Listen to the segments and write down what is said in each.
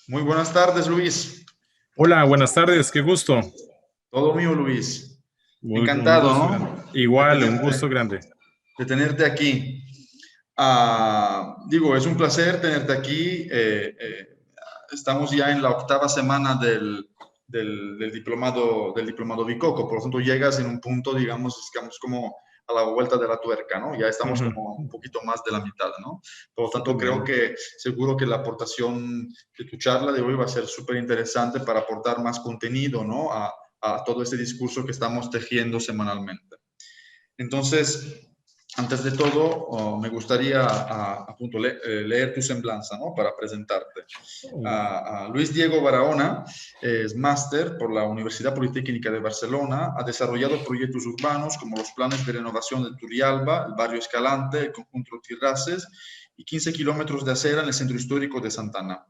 Muy buenas tardes, Luis. Hola, buenas tardes, qué gusto. Todo mío, Luis. Un Encantado, gusto grande. ¿no? De Igual, un gusto tenerte, grande. de tenerte aquí. Es un placer tenerte aquí. Estamos ya en la octava semana del diplomado Bicoco, por lo tanto llegas en un punto, digamos como a la vuelta de la tuerca, ¿no? Ya estamos como un poquito más de la mitad, ¿no? Por lo Súper tanto, creo bien. que seguro que la aportación de tu charla de hoy va a ser súper interesante para aportar más contenido, ¿no? A todo este discurso que estamos tejiendo semanalmente. Entonces, antes de todo, me gustaría leer tu semblanza, ¿no? Para presentarte. Luis Diego Barahona es máster por la Universidad Politécnica de Barcelona, ha desarrollado proyectos urbanos como los planes de renovación de Turrialba, el barrio Escalante, el conjunto Tirraces y 15 kilómetros de acera en el centro histórico de Santana.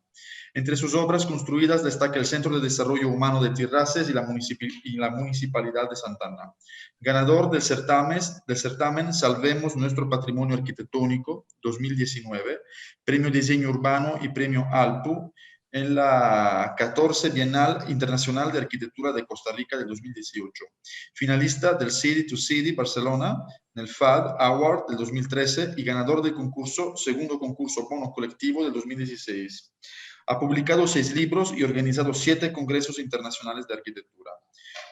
Entre sus obras construidas destaca el Centro de Desarrollo Humano de Tirraces y la Municipalidad de Santana. Ganador del certamen Salvemos Nuestro Patrimonio Arquitectónico 2019, Premio Diseño Urbano y Premio ALPU en la 14 Bienal Internacional de Arquitectura de Costa Rica de 2018. Finalista del City to City Barcelona en el FAD Award del 2013 y ganador del segundo concurso Bono Colectivo del 2016. Ha publicado 6 libros y organizado 7 congresos internacionales de arquitectura.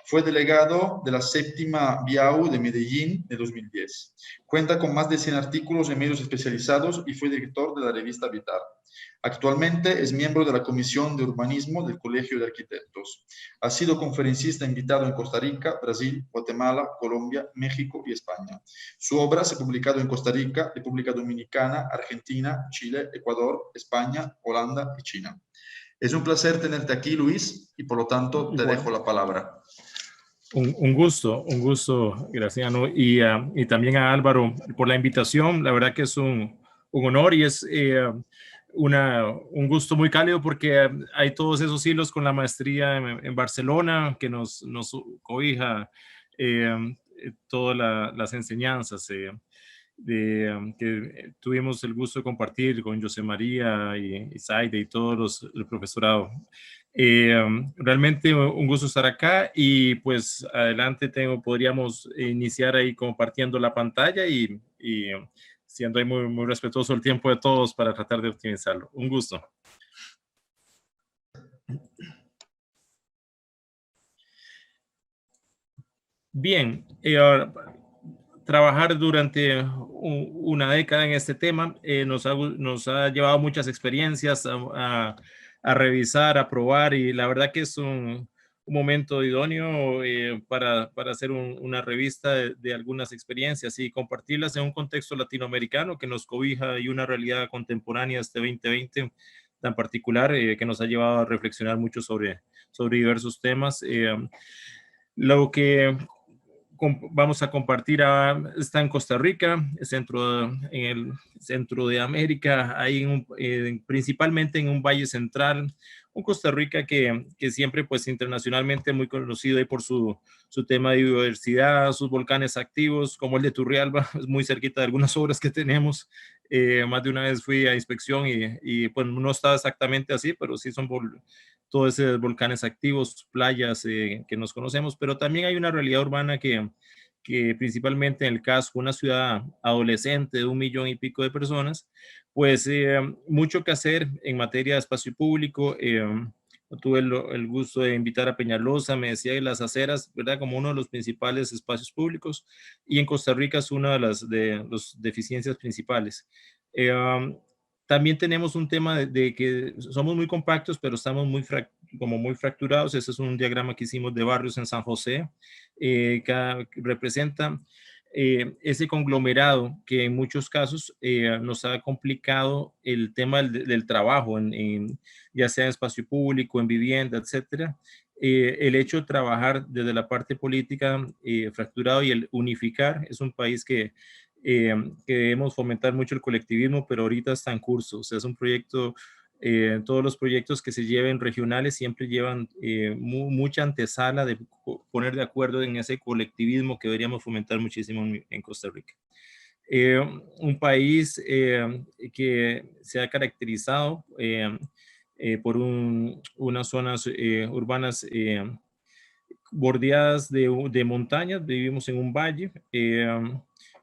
Fue delegado de la séptima BIAU de Medellín de 2010. Cuenta con más de 100 artículos en medios especializados y fue director de la revista Vitar. Actualmente es miembro de la Comisión de Urbanismo del Colegio de Arquitectos. Ha sido conferencista invitado en Costa Rica, Brasil, Guatemala, Colombia, México y España. Su obra se ha publicado en Costa Rica, República Dominicana, Argentina, Chile, Ecuador, España, Holanda y China. Es un placer tenerte aquí, Luis, y por lo tanto te Igual. dejo la palabra. Un gusto, Graciano. Y también a Álvaro por la invitación. La verdad que es un honor y es un gusto muy cálido porque hay todos esos hilos con la maestría en Barcelona que nos cobija todas las enseñanzas. Que tuvimos el gusto de compartir con José María y Zaide y todos el profesorado. Realmente un gusto estar acá y pues adelante podríamos iniciar ahí compartiendo la pantalla y siendo ahí muy respetuoso el tiempo de todos para tratar de optimizarlo. Un gusto. Bien, trabajar durante una década en este tema nos ha llevado muchas experiencias a revisar, a probar y la verdad que es un momento idóneo para hacer una revista de algunas experiencias y compartirlas en un contexto latinoamericano que nos cobija y una realidad contemporánea este 2020 tan particular que nos ha llevado a reflexionar mucho sobre diversos temas. Lo que vamos a compartir está en Costa Rica, en el centro de América, ahí principalmente en un valle central, un Costa Rica que siempre pues internacionalmente muy conocido ahí por su tema de biodiversidad, sus volcanes activos, como el de Turrialba, es muy cerquita de algunas obras que tenemos. Más de una vez fui a inspección y pues no estaba exactamente así, pero sí son todos esos volcanes activos, playas que nos conocemos, pero también hay una realidad urbana que principalmente en el caso de una ciudad adolescente de 1,000,000 y pico de personas, pues mucho que hacer en materia de espacio público. Tuve el gusto de invitar a Peñalosa, me decía de las aceras, ¿verdad? Como uno de los principales espacios públicos, y en Costa Rica es una de las deficiencias principales. También tenemos un tema de que somos muy compactos, pero estamos como muy fracturados. Ese es un diagrama que hicimos de barrios en San José, que representa ese conglomerado que en muchos casos nos ha complicado el tema del trabajo, ya sea en espacio público, en vivienda, etcétera. El hecho de trabajar desde la parte política fracturado y el unificar es un país que debemos fomentar mucho el colectivismo, pero ahorita está en curso. O sea, es un proyecto, todos los proyectos que se lleven regionales siempre llevan mucha antesala de poner de acuerdo en ese colectivismo que deberíamos fomentar muchísimo en Costa Rica. Un país que se ha caracterizado por unas zonas urbanas bordeadas de montañas. Vivimos en un valle.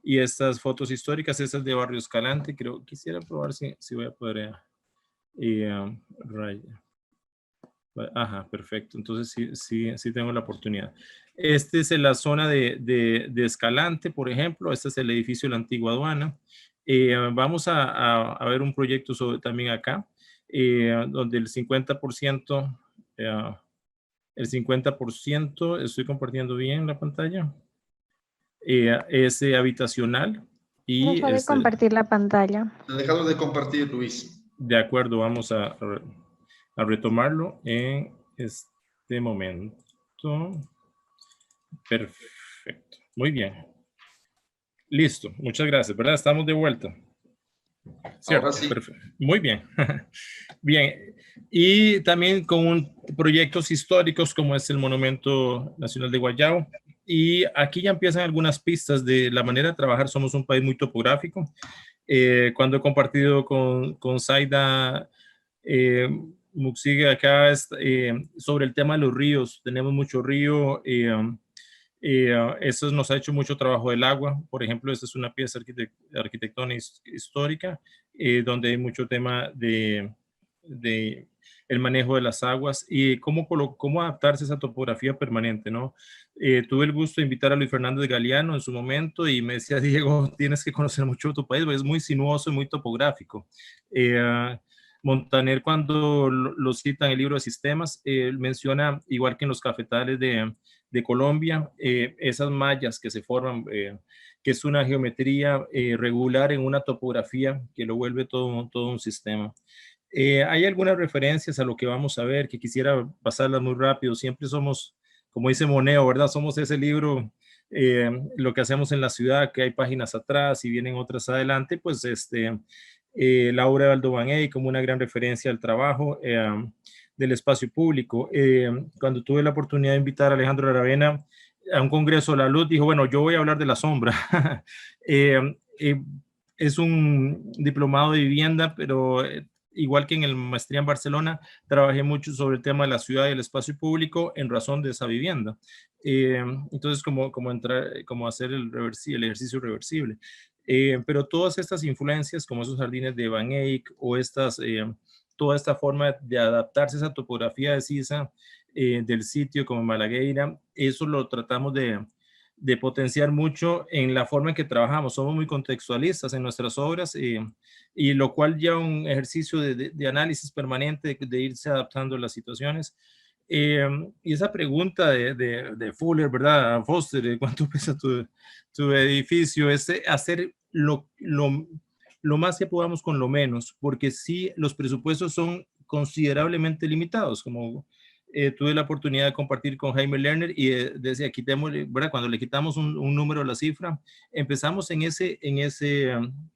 Y estas fotos históricas, estas de Barrio Escalante, quisiera probar si voy a poder ajá, perfecto. Entonces sí tengo la oportunidad. Este es en la zona de Escalante, por ejemplo. Este es el edificio de la antigua aduana. Vamos a ver un proyecto también acá, donde el 50%, estoy compartiendo bien la pantalla, es habitacional y Deja de compartir la pantalla. Te he dejado de compartir, Luis. de acuerdo, vamos a retomarlo en este momento. Perfecto, muy bien. Listo, muchas gracias, ¿verdad? Estamos de vuelta. ¿Cierto? Ahora sí. Perfecto. Muy bien. Bien, y también con proyectos históricos como es el Monumento Nacional de Guayao. Y aquí ya empiezan algunas pistas de la manera de trabajar. Somos un país muy topográfico. Cuando he compartido con Zaida Muxiga acá sobre el tema de los ríos, tenemos mucho río. Eso nos ha hecho mucho trabajo del agua. Por ejemplo, esta es una pieza arquitectónica histórica donde hay mucho tema de el manejo de las aguas y cómo adaptarse a esa topografía permanente, ¿no? Tuve el gusto de invitar a Luis Fernando de Galeano en su momento y me decía, Diego, tienes que conocer mucho tu país, es muy sinuoso y muy topográfico. Montaner, cuando lo cita en el libro de sistemas, menciona, igual que en los cafetales de Colombia, esas mallas que se forman, que es una geometría regular en una topografía que lo vuelve todo un sistema. Hay algunas referencias a lo que vamos a ver que quisiera pasarlas muy rápido. Siempre somos, como dice Moneo, ¿verdad? Somos ese libro, lo que hacemos en la ciudad, que hay páginas atrás y vienen otras adelante, pues la obra de Aldo Van Eyck como una gran referencia al trabajo del espacio público. Cuando tuve la oportunidad de invitar a Alejandro Aravena a un congreso de la luz, dijo, bueno, yo voy a hablar de la sombra. Es un diplomado de vivienda, pero igual que en el maestría en Barcelona, trabajé mucho sobre el tema de la ciudad y el espacio público en razón de esa vivienda. Entonces, como hacer el ejercicio reversible. Pero todas estas influencias, como esos jardines de Van Eyck o toda esta forma de adaptarse a esa topografía de Sisa del sitio como Malagueira, eso lo tratamos de potenciar mucho en la forma en que trabajamos. Somos muy contextualistas en nuestras obras y lo cual lleva un ejercicio de análisis permanente, de irse adaptando a las situaciones. Y esa pregunta de Fuller, ¿verdad? Foster, ¿cuánto pesa tu edificio? Es hacer lo más que podamos con lo menos, porque sí, los presupuestos son considerablemente limitados, como tuve la oportunidad de compartir con Jaime Lerner y decía, ¿verdad? Cuando le quitamos un número a la cifra, empezamos en ese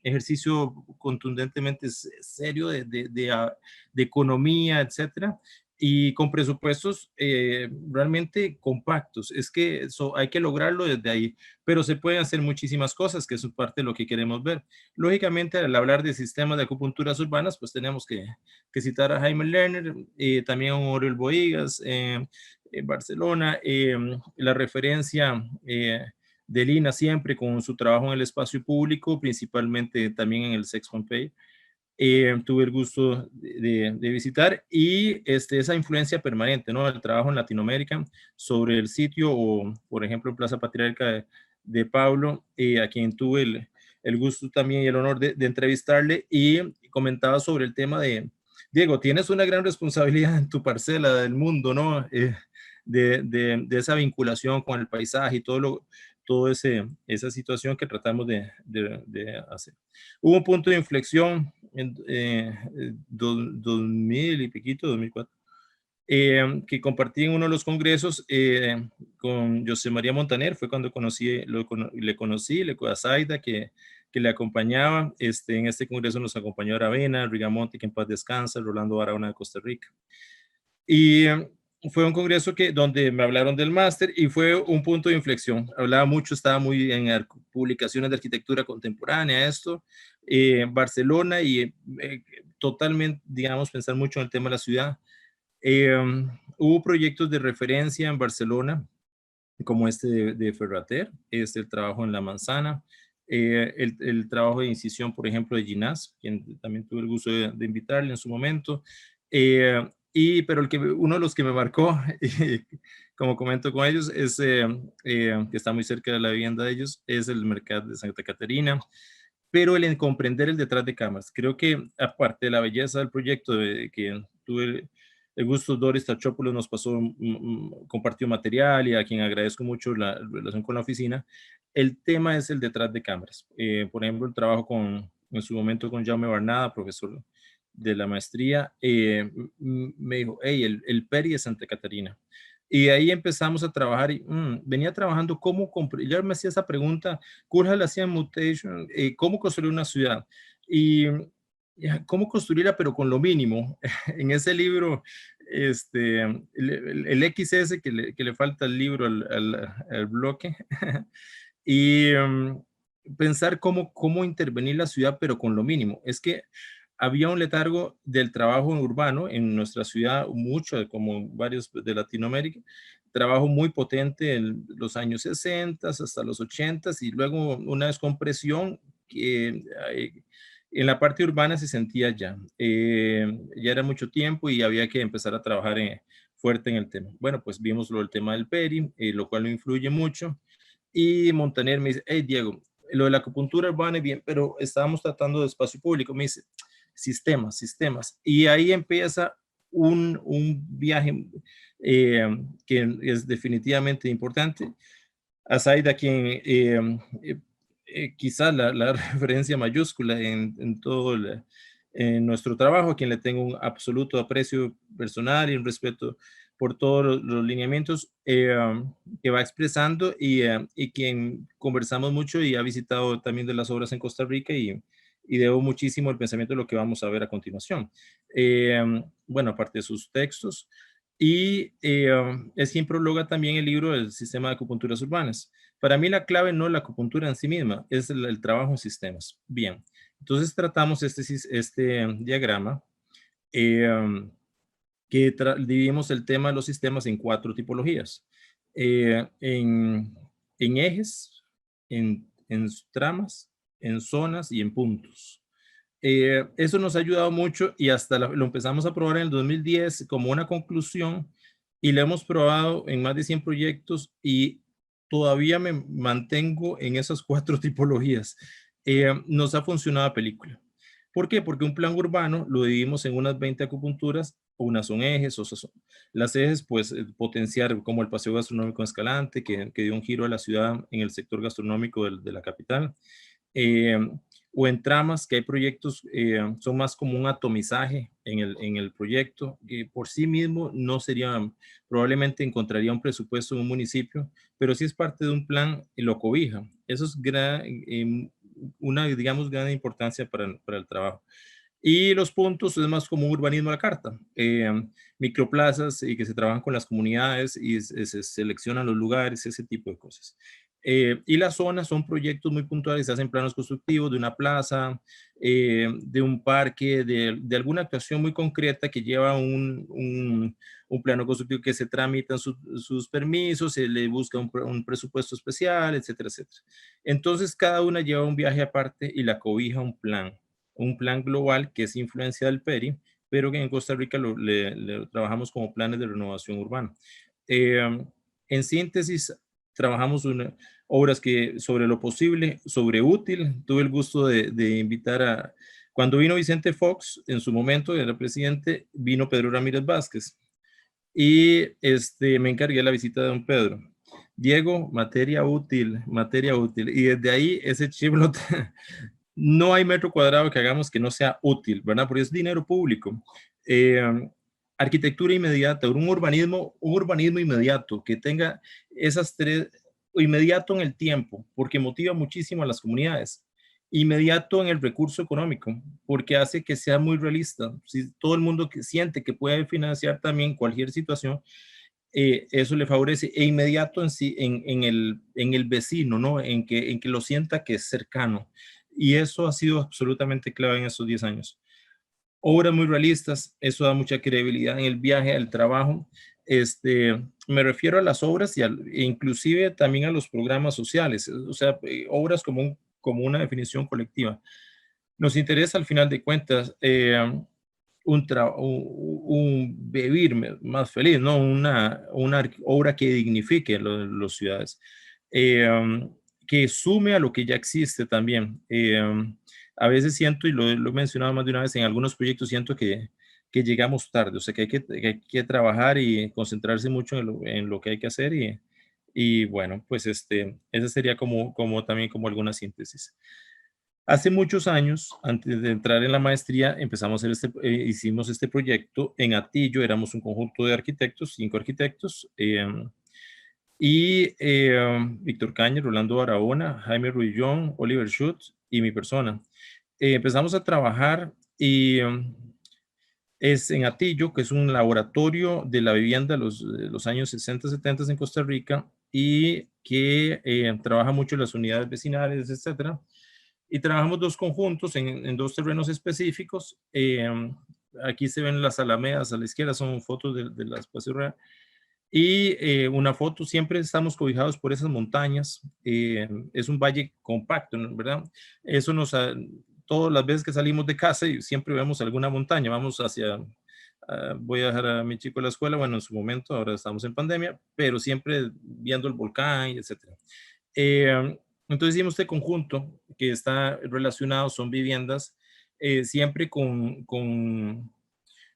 ejercicio contundentemente serio de economía, etcétera, y con presupuestos realmente compactos. Es que eso hay que lograrlo desde ahí, pero se pueden hacer muchísimas cosas, que es parte de lo que queremos ver. Lógicamente, al hablar de sistemas de acupunturas urbanas, pues tenemos que citar a Jaime Lerner, también a Oriol Bohigas, en Barcelona, la referencia de Lina siempre con su trabajo en el espacio público, principalmente también en el Sex Pompeii. Tuve el gusto de visitar y esa influencia permanente, ¿no? El trabajo en Latinoamérica sobre el sitio o, por ejemplo, en Plaza Patriarca de Pablo, a quien tuve el gusto también y el honor de entrevistarle y comentaba sobre el tema de, Diego, tienes una gran responsabilidad en tu parcela del mundo, ¿no? De esa vinculación con el paisaje y todo esa situación que tratamos de hacer. Hubo un punto de inflexión en 2000 y piquito, 2004, que compartí en uno de los congresos con José María Montaner. Fue cuando le conocí a Zaida, que le acompañaba. En este congreso nos acompañó Aravena, Rigamonte, que en paz descansa, Rolando Barahona de Costa Rica. Y fue un congreso donde me hablaron del máster y fue un punto de inflexión. Hablaba mucho, estaba muy en publicaciones de arquitectura contemporánea, esto, Barcelona y totalmente, digamos, pensar mucho en el tema de la ciudad. Hubo proyectos de referencia en Barcelona, como este de Ferrater, el trabajo en La Manzana, el trabajo de incisión, por ejemplo, de Ginás, quien también tuve el gusto de invitarle en su momento. Pero uno de los que me marcó, como comento con ellos, es que está muy cerca de la vivienda de ellos, es el mercado de Santa Catarina, pero el comprender el detrás de cámaras. Creo que aparte de la belleza del proyecto que tuve el gusto, Doris Tachopoulos nos pasó, compartió material y a quien agradezco mucho la relación con la oficina. El tema es el detrás de cámaras. Por ejemplo, el trabajo en su momento con Jaume Barnada, profesor de la maestría, me dijo, hey, el Peri de Santa Catarina. Y ahí empezamos a trabajar y venía trabajando yo me hacía esa pregunta, Curja le hacía mutation, cómo construir una ciudad y cómo construirla pero con lo mínimo. En ese libro, el XS que le falta al libro, al bloque, y pensar cómo intervenir la ciudad pero con lo mínimo. Es que había un letargo del trabajo urbano en nuestra ciudad, mucho, como varios de Latinoamérica, trabajo muy potente en los años 60 hasta los 80 y luego una descompresión que en la parte urbana se sentía ya era mucho tiempo y había que empezar a trabajar fuerte en el tema. Bueno, pues vimos el tema del Peri, lo cual lo influye mucho, y Montaner me dice, hey Diego, lo de la acupuntura urbana es bien, pero estábamos tratando de espacio público. Me dice, sistemas. Y ahí empieza un viaje que es definitivamente importante. A Zaida, quien quizás la referencia mayúscula en todo en nuestro trabajo, a quien le tengo un absoluto aprecio personal y un respeto por todos los lineamientos que va expresando y quien conversamos mucho y ha visitado también de las obras en Costa Rica y debo muchísimo el pensamiento de lo que vamos a ver a continuación. Bueno, aparte de sus textos, y es quien prologa también el libro del Sistema de Acupunturas Urbanas. Para mí la clave no es la acupuntura en sí misma, es el trabajo en sistemas. Bien, entonces tratamos este diagrama que dividimos el tema de los sistemas en 4 tipologías. En ejes, en tramas, en zonas y en puntos. Eso nos ha ayudado mucho y hasta lo empezamos a probar en el 2010 como una conclusión y lo hemos probado en más de 100 proyectos y todavía me mantengo en esas 4 tipologías. Nos ha funcionado la película. ¿Por qué? Porque un plan urbano lo dividimos en unas 20 acupunturas, unas son ejes, las ejes, pues potenciar como el paseo gastronómico en Escalante, que dio un giro a la ciudad en el sector gastronómico de la capital. O en tramas, que hay proyectos, son más como un atomizaje en el proyecto, que por sí mismo no sería, probablemente encontraría un presupuesto en un municipio, pero si es parte de un plan, lo cobija. Eso es una, digamos, gran importancia para el trabajo. Y los puntos es más como un urbanismo a la carta, microplazas y que se trabajan con las comunidades y se seleccionan los lugares, ese tipo de cosas. Y las zonas son proyectos muy puntuales, se hacen planos constructivos de una plaza, de un parque, de alguna actuación muy concreta que lleva un plano constructivo que se tramitan sus permisos, se le busca un presupuesto especial, etcétera, etcétera. Entonces cada una lleva un viaje aparte y la cobija un plan global que es influencia del PERI, pero que en Costa Rica le trabajamos como planes de renovación urbana. En síntesis, trabajamos obras que sobre lo posible, sobre útil. Tuve el gusto de invitar cuando vino Vicente Fox, en su momento era presidente, vino Pedro Ramírez Vázquez y me encargué de la visita de don Pedro. Diego, materia útil, y desde ahí ese chiplote, no hay metro cuadrado que hagamos que no sea útil, ¿verdad? Porque es dinero público. Arquitectura inmediata, un urbanismo inmediato que tenga esas 3, inmediato en el tiempo, porque motiva muchísimo a las comunidades, inmediato en el recurso económico, porque hace que sea muy realista. Si todo el mundo que siente que puede financiar también cualquier situación, eso le favorece e inmediato en sí, en el vecino, ¿no? En que lo sienta que es cercano. Y eso ha sido absolutamente clave en estos 10 años. Obras muy realistas, eso da mucha credibilidad en el viaje, al trabajo. Me refiero a las obras e inclusive también a los programas sociales, o sea, obras como una definición colectiva. Nos interesa al final de cuentas un vivir más feliz, ¿no? Una obra que dignifique las ciudades, que sume a lo que ya existe también. A veces siento, y lo he mencionado más de una vez, en algunos proyectos siento que llegamos tarde, o sea, que hay que trabajar y concentrarse mucho en lo que hay que hacer y bueno, pues esa sería también como alguna síntesis. Hace muchos años, antes de entrar en la maestría, empezamos a hacer hicimos este proyecto en Atillo, éramos un conjunto de arquitectos, 5 arquitectos, Víctor Cañas, Rolando Barahona, Jaime Ruillón, Oliver Schutz y mi persona. Empezamos a trabajar y es en Atillo, que es un laboratorio de la vivienda de los años 60, 70 en Costa Rica y que trabaja mucho en las unidades vecinales, etcétera. Y trabajamos 2 conjuntos en 2 terrenos específicos. Aquí se ven las alamedas a la izquierda, son fotos de la Espacio Real. Y una foto, siempre estamos cobijados por esas montañas. Es un valle compacto, ¿verdad? Eso todas las veces que salimos de casa y siempre vemos alguna montaña, vamos voy a dejar a mi chico a la escuela, bueno, en su momento, ahora estamos en pandemia, pero siempre viendo el volcán, etc. Entonces hicimos este conjunto que está relacionado, son viviendas, siempre con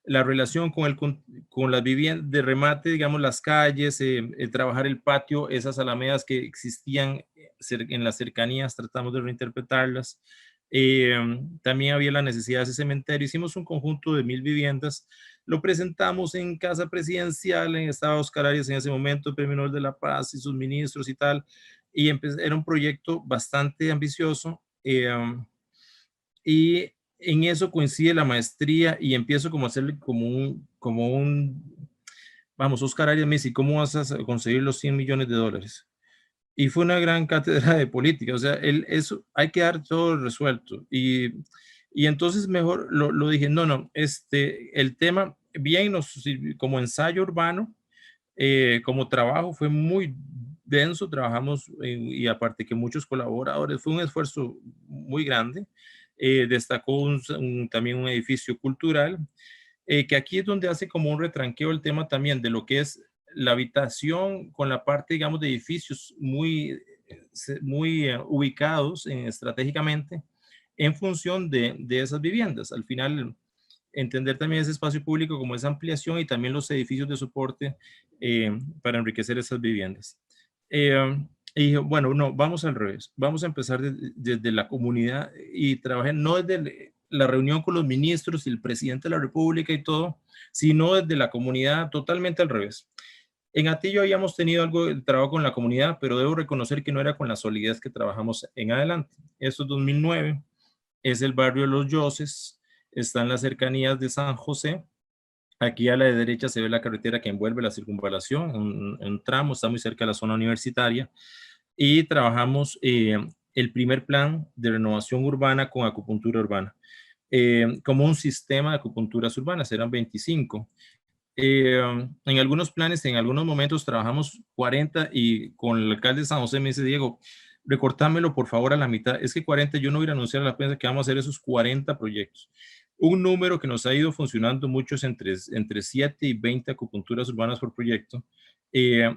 la relación con las viviendas de remate, digamos, las calles, trabajar el patio, esas alamedas que existían en las cercanías, tratamos de reinterpretarlas. También había la necesidad de ese cementerio. Hicimos un conjunto de 1000 viviendas. Lo presentamos en Casa Presidencial, estaba Oscar Arias en ese momento, Premio Nobel de la Paz y sus ministros y tal. Y era un proyecto bastante ambicioso. Y en eso coincide la maestría y empiezo como a hacerle vamos, Oscar Arias me dice, ¿cómo vas a conseguir los $100 millones? Y fue una gran cátedra de política, o sea, eso hay que dar todo resuelto. Y entonces mejor lo dije, no, el tema, bien, como ensayo urbano, como trabajo fue muy denso, trabajamos y aparte que muchos colaboradores, fue un esfuerzo muy grande. Destacó también un edificio cultural, que aquí es donde hace como un retranqueo el tema también de lo que es la habitación con la parte, digamos, de edificios muy ubicados estratégicamente en función de esas viviendas. Al final, entender también ese espacio público como esa ampliación y también los edificios de soporte para enriquecer esas viviendas. Y dije, bueno, no, vamos al revés. Vamos a empezar desde la comunidad y trabajé no desde la reunión con los ministros y el presidente de la República y todo, sino desde la comunidad, totalmente al revés. En Atillo habíamos tenido algo de trabajo con la comunidad, pero debo reconocer que no era con la solidez que trabajamos en adelante. Eso es 2009, es el barrio de Los Yoses, está en las cercanías de San José. Aquí a la derecha se ve la carretera que envuelve la circunvalación, un tramo, está muy cerca de la zona universitaria. Y trabajamos el primer plan de renovación urbana con acupuntura urbana, como un sistema de acupunturas urbanas, eran 25. En algunos planes, en algunos momentos trabajamos 40 y con el alcalde de San José me dice, Diego, recortámelo por favor a la mitad. Es que 40, yo no voy a anunciar a la prensa que vamos a hacer esos 40 proyectos. Un número que nos ha ido funcionando mucho es entre 7 y 20 acupunturas urbanas por proyecto,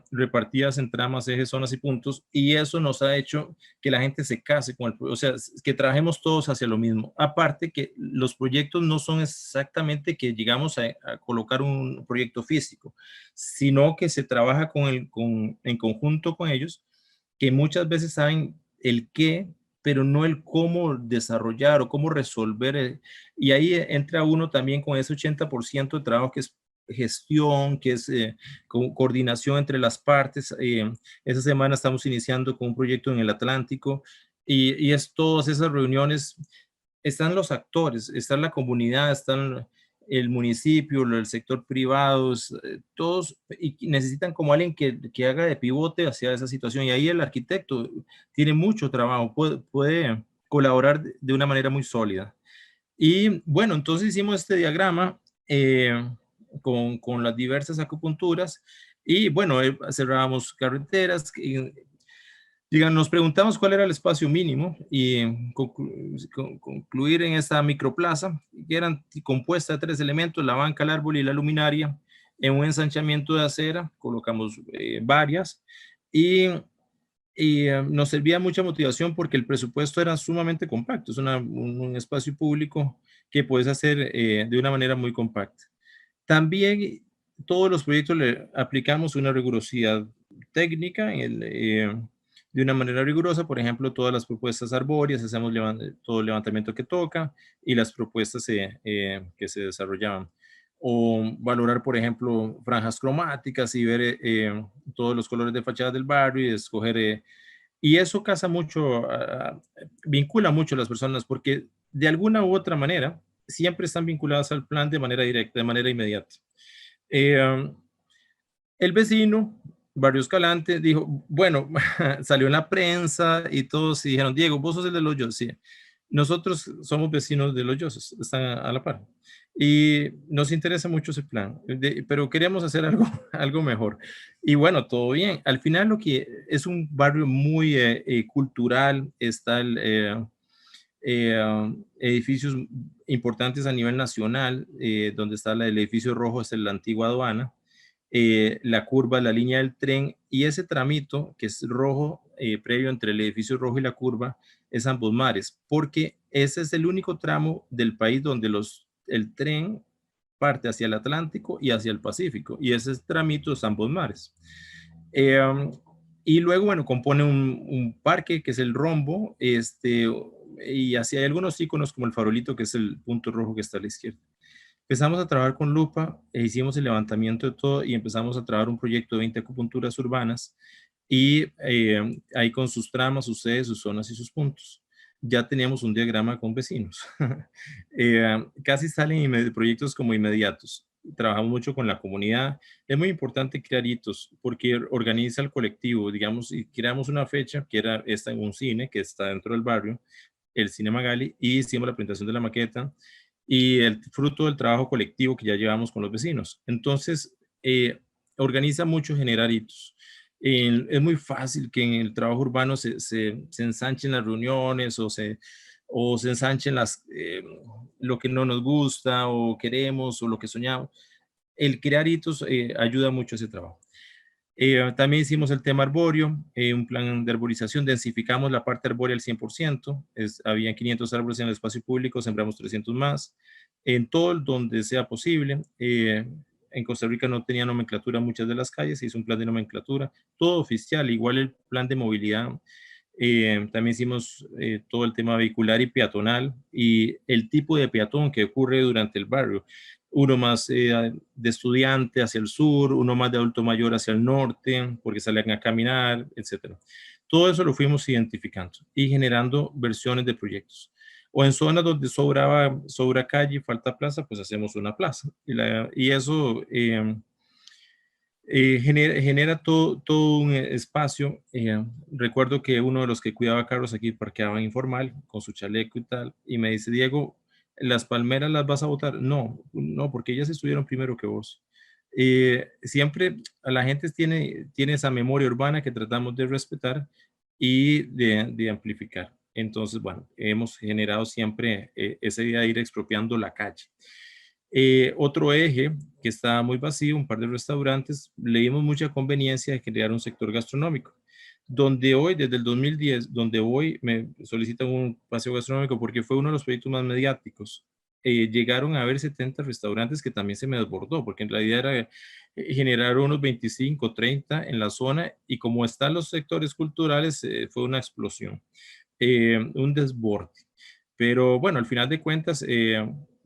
repartidas en tramas, ejes, zonas y puntos, y eso nos ha hecho que la gente se case con o sea, que trabajemos todos hacia lo mismo. Aparte que los proyectos no son exactamente que llegamos a colocar un proyecto físico, sino que se trabaja en conjunto con ellos, que muchas veces saben el qué, pero no el cómo desarrollar o cómo resolver. Y ahí entra uno también con ese 80% de trabajo que es gestión, que es coordinación entre las partes. Esta semana estamos iniciando con un proyecto en el Atlántico y es todas esas reuniones, están los actores, está la comunidad, están el municipio, el sector privado, todos y necesitan como alguien que haga de pivote hacia esa situación. Y ahí el arquitecto tiene mucho trabajo, puede colaborar de una manera muy sólida. Y bueno, entonces hicimos este diagrama con las diversas acupunturas y bueno, cerrábamos carreteras. Nos preguntamos cuál era el espacio mínimo y concluir en esta microplaza, que eran compuesta de 3 elementos, la banca, el árbol y la luminaria. En un ensanchamiento de acera colocamos varias y nos servía mucha motivación porque el presupuesto era sumamente compacto. Es un espacio público que puedes hacer de una manera muy compacta. También todos los proyectos le aplicamos una rigurosidad técnica de una manera rigurosa. Por ejemplo, todas las propuestas arbóreas, hacemos todo el levantamiento que toca y las propuestas que se desarrollaban. O valorar, por ejemplo, franjas cromáticas y ver todos los colores de fachada del barrio y escoger. Y eso casa mucho, vincula mucho a las personas porque de alguna u otra manera siempre están vinculadas al plan de manera directa, de manera inmediata. El vecino, Barrio Escalante, dijo, bueno, salió en la prensa y todos dijeron, Diego, vos sos el de Los Lloses. Sí, nosotros somos vecinos de Los Lloses, están a la par. Y nos interesa mucho ese plan, pero queríamos hacer algo mejor. Y bueno, todo bien. Al final lo que es un barrio muy cultural, está edificios importantes a nivel nacional, donde está el edificio rojo, es la antigua aduana, la curva, la línea del tren, y ese tramito que es rojo, previo entre el edificio rojo y la curva, es Ambos Mares, porque ese es el único tramo del país donde el tren parte hacia el Atlántico y hacia el Pacífico, y ese tramito es Ambos Mares. Y luego, bueno, compone un parque que es el rombo, y así hay algunos iconos como el farolito, que es el punto rojo que está a la izquierda. Empezamos a trabajar con lupa, hicimos el levantamiento de todo y empezamos a trabajar un proyecto de 20 acupunturas urbanas y ahí con sus tramas, sus sedes, sus zonas y sus puntos. Ya teníamos un diagrama con vecinos. Casi salen proyectos como inmediatos. Trabajamos mucho con la comunidad. Es muy importante crear hitos porque organiza el colectivo, digamos, y creamos una fecha que era esta en un cine que está dentro del barrio, el Cine Magali, y hicimos la presentación de la maqueta y el fruto del trabajo colectivo que ya llevamos con los vecinos. Entonces, organiza mucho generar hitos. Es muy fácil que en el trabajo urbano se ensanchen las reuniones o se ensanchen lo que no nos gusta o queremos o lo que soñamos. El crear hitos ayuda mucho a ese trabajo. También hicimos el tema arbóreo, un plan de arborización, densificamos la parte arbórea al 100%, había 500 árboles en el espacio público, sembramos 300 más, en todo donde sea posible. En Costa Rica no tenía nomenclatura muchas de las calles, se hizo un plan de nomenclatura, todo oficial, igual el plan de movilidad. También hicimos todo el tema vehicular y peatonal y el tipo de peatón que ocurre durante el barrio. Uno más de estudiante hacia el sur, uno más de adulto mayor hacia el norte, porque salen a caminar, etc. Todo eso lo fuimos identificando y generando versiones de proyectos. O en zonas donde sobra calle y falta plaza, pues hacemos una plaza. Y eso genera todo un espacio. Recuerdo que uno de los que cuidaba a Carlos aquí parqueaba informal, con su chaleco y tal, y me dice, Diego, ¿las palmeras las vas a botar? No, porque ellas estuvieron primero que vos. Siempre la gente tiene esa memoria urbana que tratamos de respetar y de amplificar. Entonces, bueno, hemos generado siempre esa idea de ir expropiando la calle. Otro eje que está muy vacío, un par de restaurantes, le dimos mucha conveniencia de crear un sector gastronómico, donde hoy, desde el 2010, donde hoy me solicitan un paseo gastronómico porque fue uno de los proyectos más mediáticos. Llegaron a haber 70 restaurantes que también se me desbordó, porque en realidad era generar unos 25, 30 en la zona, y como están los sectores culturales, fue una explosión, un desborde. Pero bueno, al final de cuentas,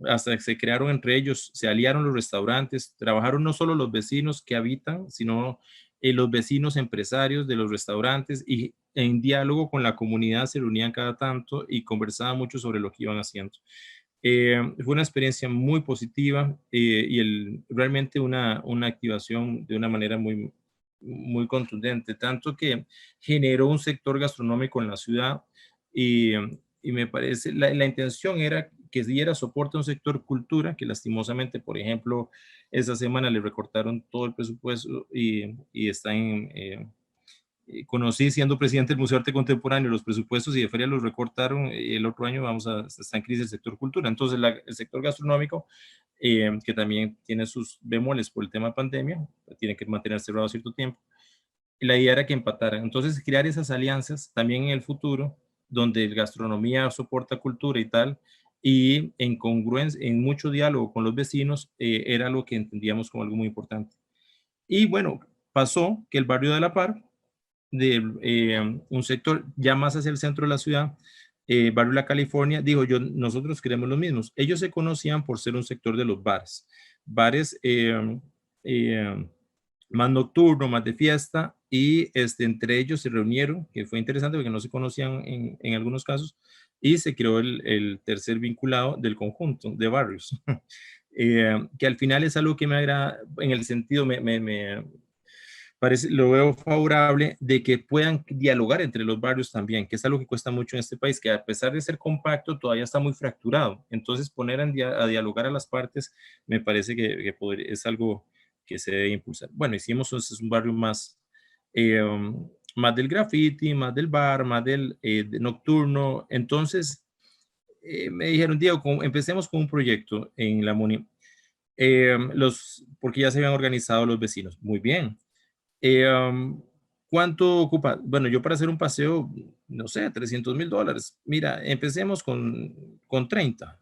hasta que se crearon entre ellos, se aliaron los restaurantes, trabajaron no solo los vecinos que habitan, sino los vecinos empresarios de los restaurantes, y en diálogo con la comunidad se reunían cada tanto y conversaban mucho sobre lo que iban haciendo. Fue una experiencia muy positiva y realmente una activación de una manera muy, muy contundente, tanto que generó un sector gastronómico en la ciudad y me parece, la intención era que diera soporte a un sector cultura, que lastimosamente, por ejemplo, esa semana le recortaron todo el presupuesto y está conocí siendo presidente del Museo de Arte Contemporáneo los presupuestos y de feria los recortaron y el otro año está en crisis el sector cultura. Entonces el sector gastronómico, que también tiene sus bemoles por el tema de pandemia, tiene que mantener cerrado cierto tiempo. Y la idea era que empataran. Entonces crear esas alianzas también en el futuro, donde el gastronomía soporta cultura y tal, y en congruencia, en mucho diálogo con los vecinos, era lo que entendíamos como algo muy importante. Y bueno, pasó que el barrio de La Par, de un sector ya más hacia el centro de la ciudad, barrio La California, dijo nosotros queremos los mismos. Ellos se conocían por ser un sector de los bares más nocturno, más de fiesta, y entre ellos se reunieron, que fue interesante porque no se conocían en algunos casos, y se creó el tercer vinculado del conjunto de barrios, que al final es algo que me agrada, en el sentido, parece, lo veo favorable de que puedan dialogar entre los barrios también, que es algo que cuesta mucho en este país, que a pesar de ser compacto, todavía está muy fracturado. Entonces, poner a dialogar a las partes me parece que es algo que se debe impulsar. Bueno, hicimos entonces un barrio más, más del graffiti, más del bar, más del nocturno. Entonces, me dijeron, Diego, empecemos con un proyecto en la MUNI, porque ya se habían organizado los vecinos. Muy bien. ¿Cuánto ocupa? Bueno, yo para hacer un paseo, no sé, $300,000. Mira, empecemos con 30.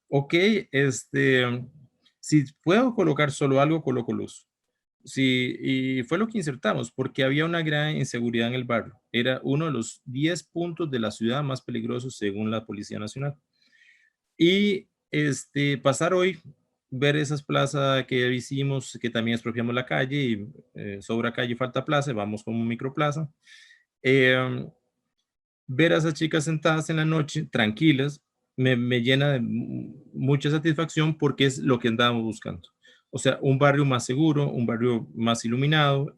Ok, si puedo colocar solo algo, coloco luz. Sí, y fue lo que insertamos, porque había una gran inseguridad en el barrio. Era uno de los 10 puntos de la ciudad más peligrosos según la Policía Nacional. Y pasar hoy, ver esas plazas que hicimos, que también expropiamos la calle y sobra calle y falta plaza, vamos como microplaza. Ver a esas chicas sentadas en la noche, tranquilas, me llena de mucha satisfacción porque es lo que andábamos buscando. O sea, un barrio más seguro, un barrio más iluminado,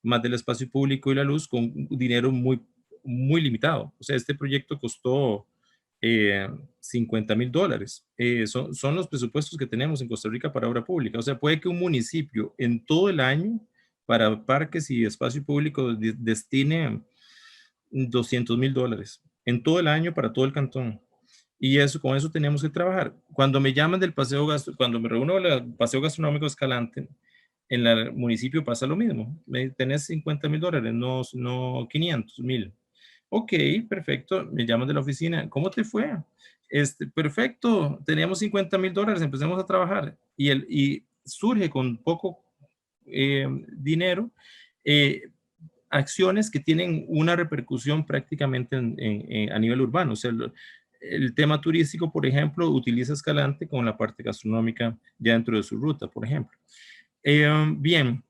más del espacio público y la luz con dinero muy, muy limitado. O sea, este proyecto costó $50,000. Son los presupuestos que tenemos en Costa Rica para obra pública. O sea, puede que un municipio en todo el año para parques y espacio público destine $200,000 en todo el año para todo el cantón. Y con eso teníamos que trabajar. Cuando me llaman del paseo, cuando me reúno al paseo gastronómico Escalante, en el municipio pasa lo mismo. Tenés $50,000, no 500,000. Ok, perfecto. Me llaman de la oficina. ¿Cómo te fue? Perfecto. Teníamos $50,000. Empecemos a trabajar. Y surge con poco dinero acciones que tienen una repercusión prácticamente a nivel urbano. O sea, el tema turístico, por ejemplo, utiliza Escalante con la parte gastronómica ya dentro de su ruta, por ejemplo. Bien.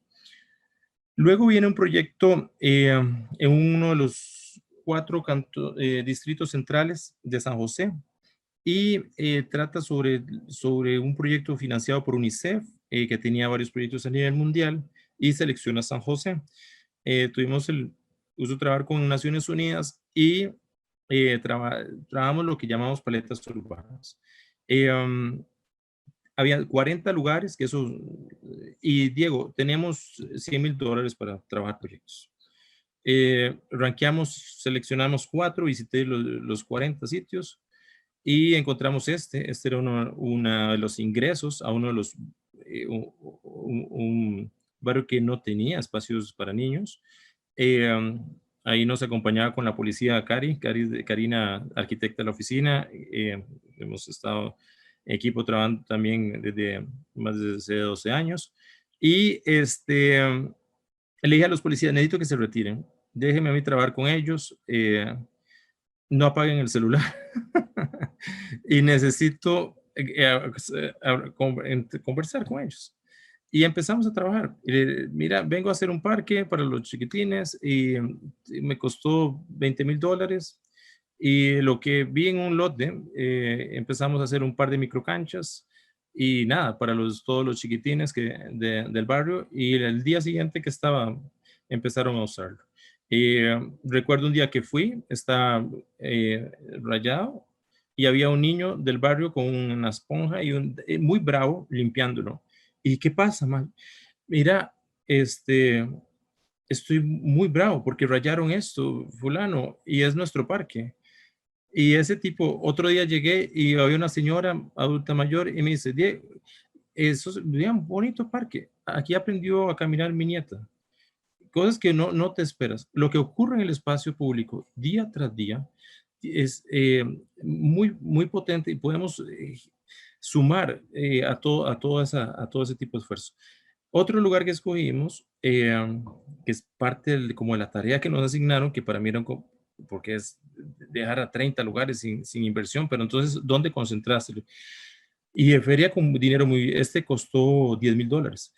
Luego viene un proyecto en uno de los 4 distritos centrales de San José y trata sobre un proyecto financiado por UNICEF que tenía varios proyectos a nivel mundial y selecciona San José. Tuvimos el uso de trabajar con Naciones Unidas y trabajamos lo que llamamos paletas urbanas. Había 40 lugares, y Diego, teníamos $100,000 para trabajar proyectos. Seleccionamos 4, visité los 40 sitios y encontramos este era uno de los ingresos a uno de los, un barrio que no tenía espacios para niños. Ahí nos acompañaba con la policía Karina, arquitecta de la oficina. Hemos estado en equipo trabajando también desde más de 12 años. Y le dije a los policías, necesito que se retiren. Déjenme a mí trabajar con ellos. No apaguen el celular. Y necesito conversar con ellos. Y empezamos a trabajar. Mira, vengo a hacer un parque para los chiquitines y me costó $20,000. Y lo que vi en un lote, empezamos a hacer un par de microcanchas y nada, para todos los chiquitines del barrio. Y el día siguiente que empezaron a usarlo. Recuerdo un día que fui, estaba rayado y había un niño del barrio con una esponja y muy bravo limpiándolo. ¿Y qué pasa, man? Mira, estoy muy bravo porque rayaron esto, fulano, y es nuestro parque. Y ese tipo, otro día llegué y había una señora adulta mayor y me dice, Diego, eso es un bonito parque. Aquí aprendió a caminar mi nieta. Cosas que no te esperas. Lo que ocurre en el espacio público día tras día es muy potente y podemos sumar a todo ese tipo de esfuerzo. Otro lugar que escogimos, que es parte como de la tarea que nos asignaron, que para mí era porque es dejar a 30 lugares sin inversión, pero entonces, ¿dónde concentraste? Y de feria con dinero costó $10,000.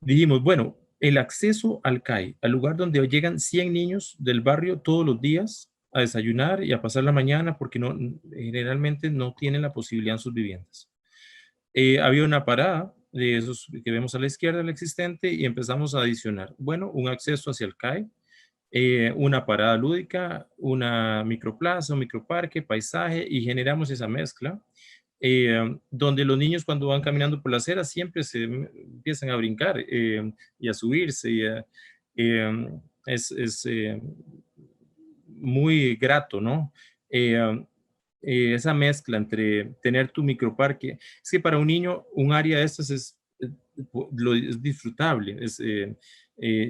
Dijimos, bueno, el acceso al CAI, al lugar donde llegan 100 niños del barrio todos los días a desayunar y a pasar la mañana, porque generalmente no tienen la posibilidad en sus viviendas. Había una parada de esos que vemos a la izquierda, el existente, y empezamos a adicionar, bueno, un acceso hacia el CAI, una parada lúdica, una microplaza, un microparque, paisaje, y generamos esa mezcla, donde los niños cuando van caminando por la acera siempre se empiezan a brincar y a subirse. Es muy grato, ¿no? Esa mezcla entre tener tu microparque. Es que para un niño un área de estas es disfrutable.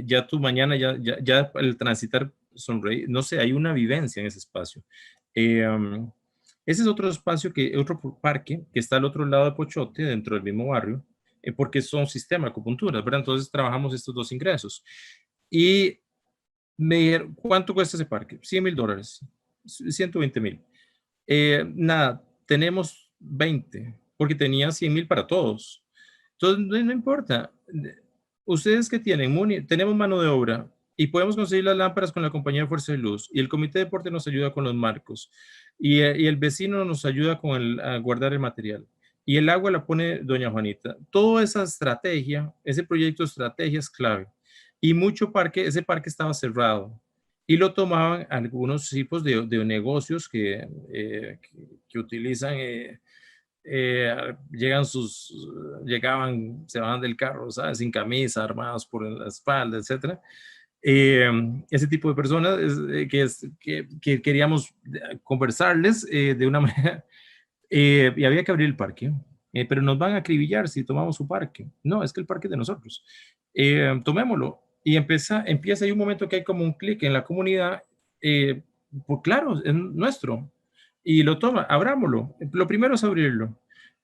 Ya tu mañana, ya el transitar, sonreír, no sé, hay una vivencia en ese espacio. Ese es otro espacio, otro parque que está al otro lado de Pochote, dentro del mismo barrio, porque son sistemas de acupuntura, ¿verdad? Entonces trabajamos estos dos ingresos. Y me dijeron, ¿cuánto cuesta ese parque? $100,000, 120,000. Nada, tenemos 20, porque tenía 100,000 para todos. Entonces, no importa. Ustedes que tienen, tenemos mano de obra y podemos conseguir las lámparas con la compañía de Fuerza y Luz, y el comité de deporte nos ayuda con los marcos, y el vecino nos ayuda a guardar el material, y el agua la pone doña Juanita. Toda esa estrategia, ese proyecto de estrategia es clave. Y ese parque estaba cerrado y lo tomaban algunos tipos de negocios que utilizan, se van del carro, ¿sabes? Sin camisa, armados por la espalda, etcétera. Ese tipo de personas que queríamos conversarles de una manera, y había que abrir el parque, pero nos van a acribillar si tomamos su parque. No, es que el parque es de nosotros. Tomémoslo. Y empieza hay un momento que hay como un clic en la comunidad, pues claro, es nuestro. Y lo toma, abrámoslo. Lo primero es abrirlo.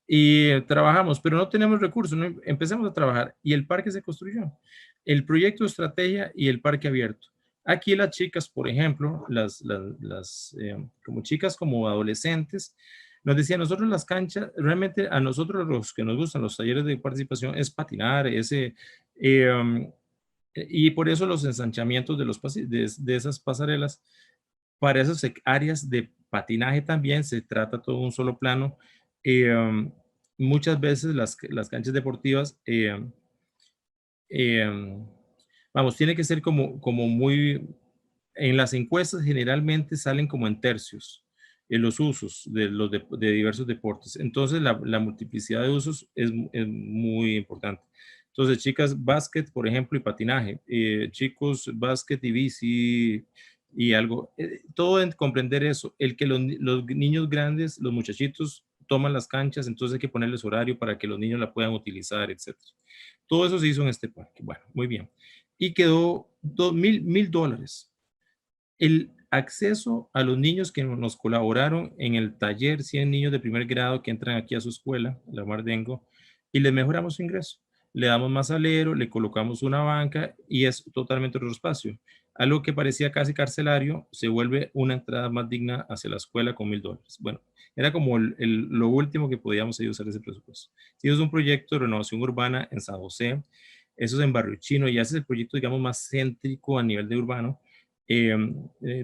Y trabajamos, pero no tenemos recursos, ¿no? Empezamos a trabajar y el parque se construyó. El proyecto de estrategia y el parque abierto. Aquí las chicas, por ejemplo, como chicas como adolescentes, nos decían, nosotros las canchas, realmente a nosotros los que nos gustan los talleres de participación es patinar, y por eso los ensanchamientos de esas pasarelas, para esas áreas de patinaje también se trata todo un solo plano. Muchas veces las canchas deportivas, vamos, tiene que ser como muy, en las encuestas generalmente salen como en tercios en los usos de diversos deportes. Entonces la multiplicidad de usos es muy importante. Entonces, chicas, básquet, por ejemplo, y patinaje. Chicos, básquet y bici y algo. Todo en comprender eso. El que los niños grandes, los muchachitos, toman las canchas, entonces hay que ponerles horario para que los niños la puedan utilizar, etc. Todo eso se hizo en este parque. Bueno, muy bien. Y quedó $1,000. El acceso a los niños que nos colaboraron en el taller, 100 niños de primer grado que entran aquí a su escuela, la Mardengo, y les mejoramos su ingreso. Le damos más alero, le colocamos una banca y es totalmente otro espacio. Algo que parecía casi carcelario se vuelve una entrada más digna hacia la escuela con $1,000. Bueno, era como lo último que podíamos ahí usar ese presupuesto. Si es un proyecto de renovación urbana en San José, eso es en Barrio Chino, y ese es el proyecto, digamos, más céntrico a nivel de urbano,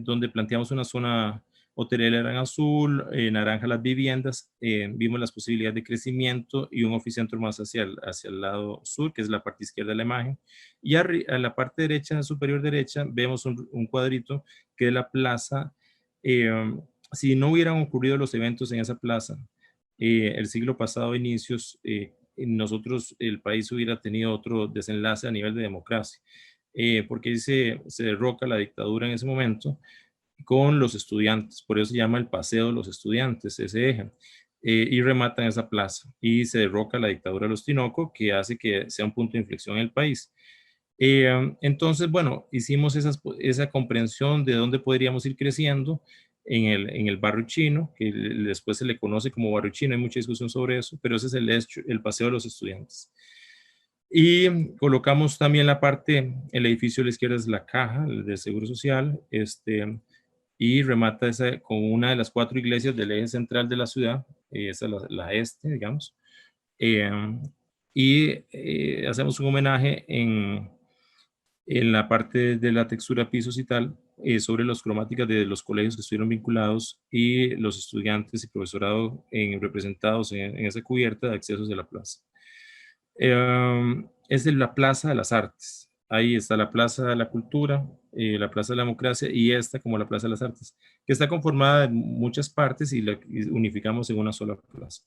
donde planteamos una zona hotelera eran azul, naranja las viviendas, vimos las posibilidades de crecimiento y un oficentro más hacia el lado sur, que es la parte izquierda de la imagen. Y a la parte derecha, superior derecha, vemos un cuadrito que es la plaza. Si no hubieran ocurrido los eventos en esa plaza, el siglo pasado, inicios, nosotros, el país hubiera tenido otro desenlace a nivel de democracia, porque se derroca la dictadura en ese momento con los estudiantes, por eso se llama el Paseo de los Estudiantes, ese eje, y rematan esa plaza, y se derroca la dictadura de los Tinoco, que hace que sea un punto de inflexión en el país. Entonces, bueno, hicimos esa comprensión de dónde podríamos ir creciendo en el barrio chino, que después se le conoce como barrio chino, hay mucha discusión sobre eso, pero ese es el Paseo de los Estudiantes. Y colocamos también la parte, el edificio a la izquierda es la caja del Seguro Social, y remata con una de las 4 iglesias del eje central de la ciudad, esa es la este, digamos, y hacemos un homenaje en la parte de la textura pisos y tal, sobre las cromáticas de los colegios que estuvieron vinculados y los estudiantes y profesorado representados en esa cubierta de accesos de la plaza. Es de la Plaza de las Artes. Ahí está la Plaza de la Cultura, la Plaza de la Democracia y esta como la Plaza de las Artes, que está conformada de muchas partes y la unificamos en una sola plaza.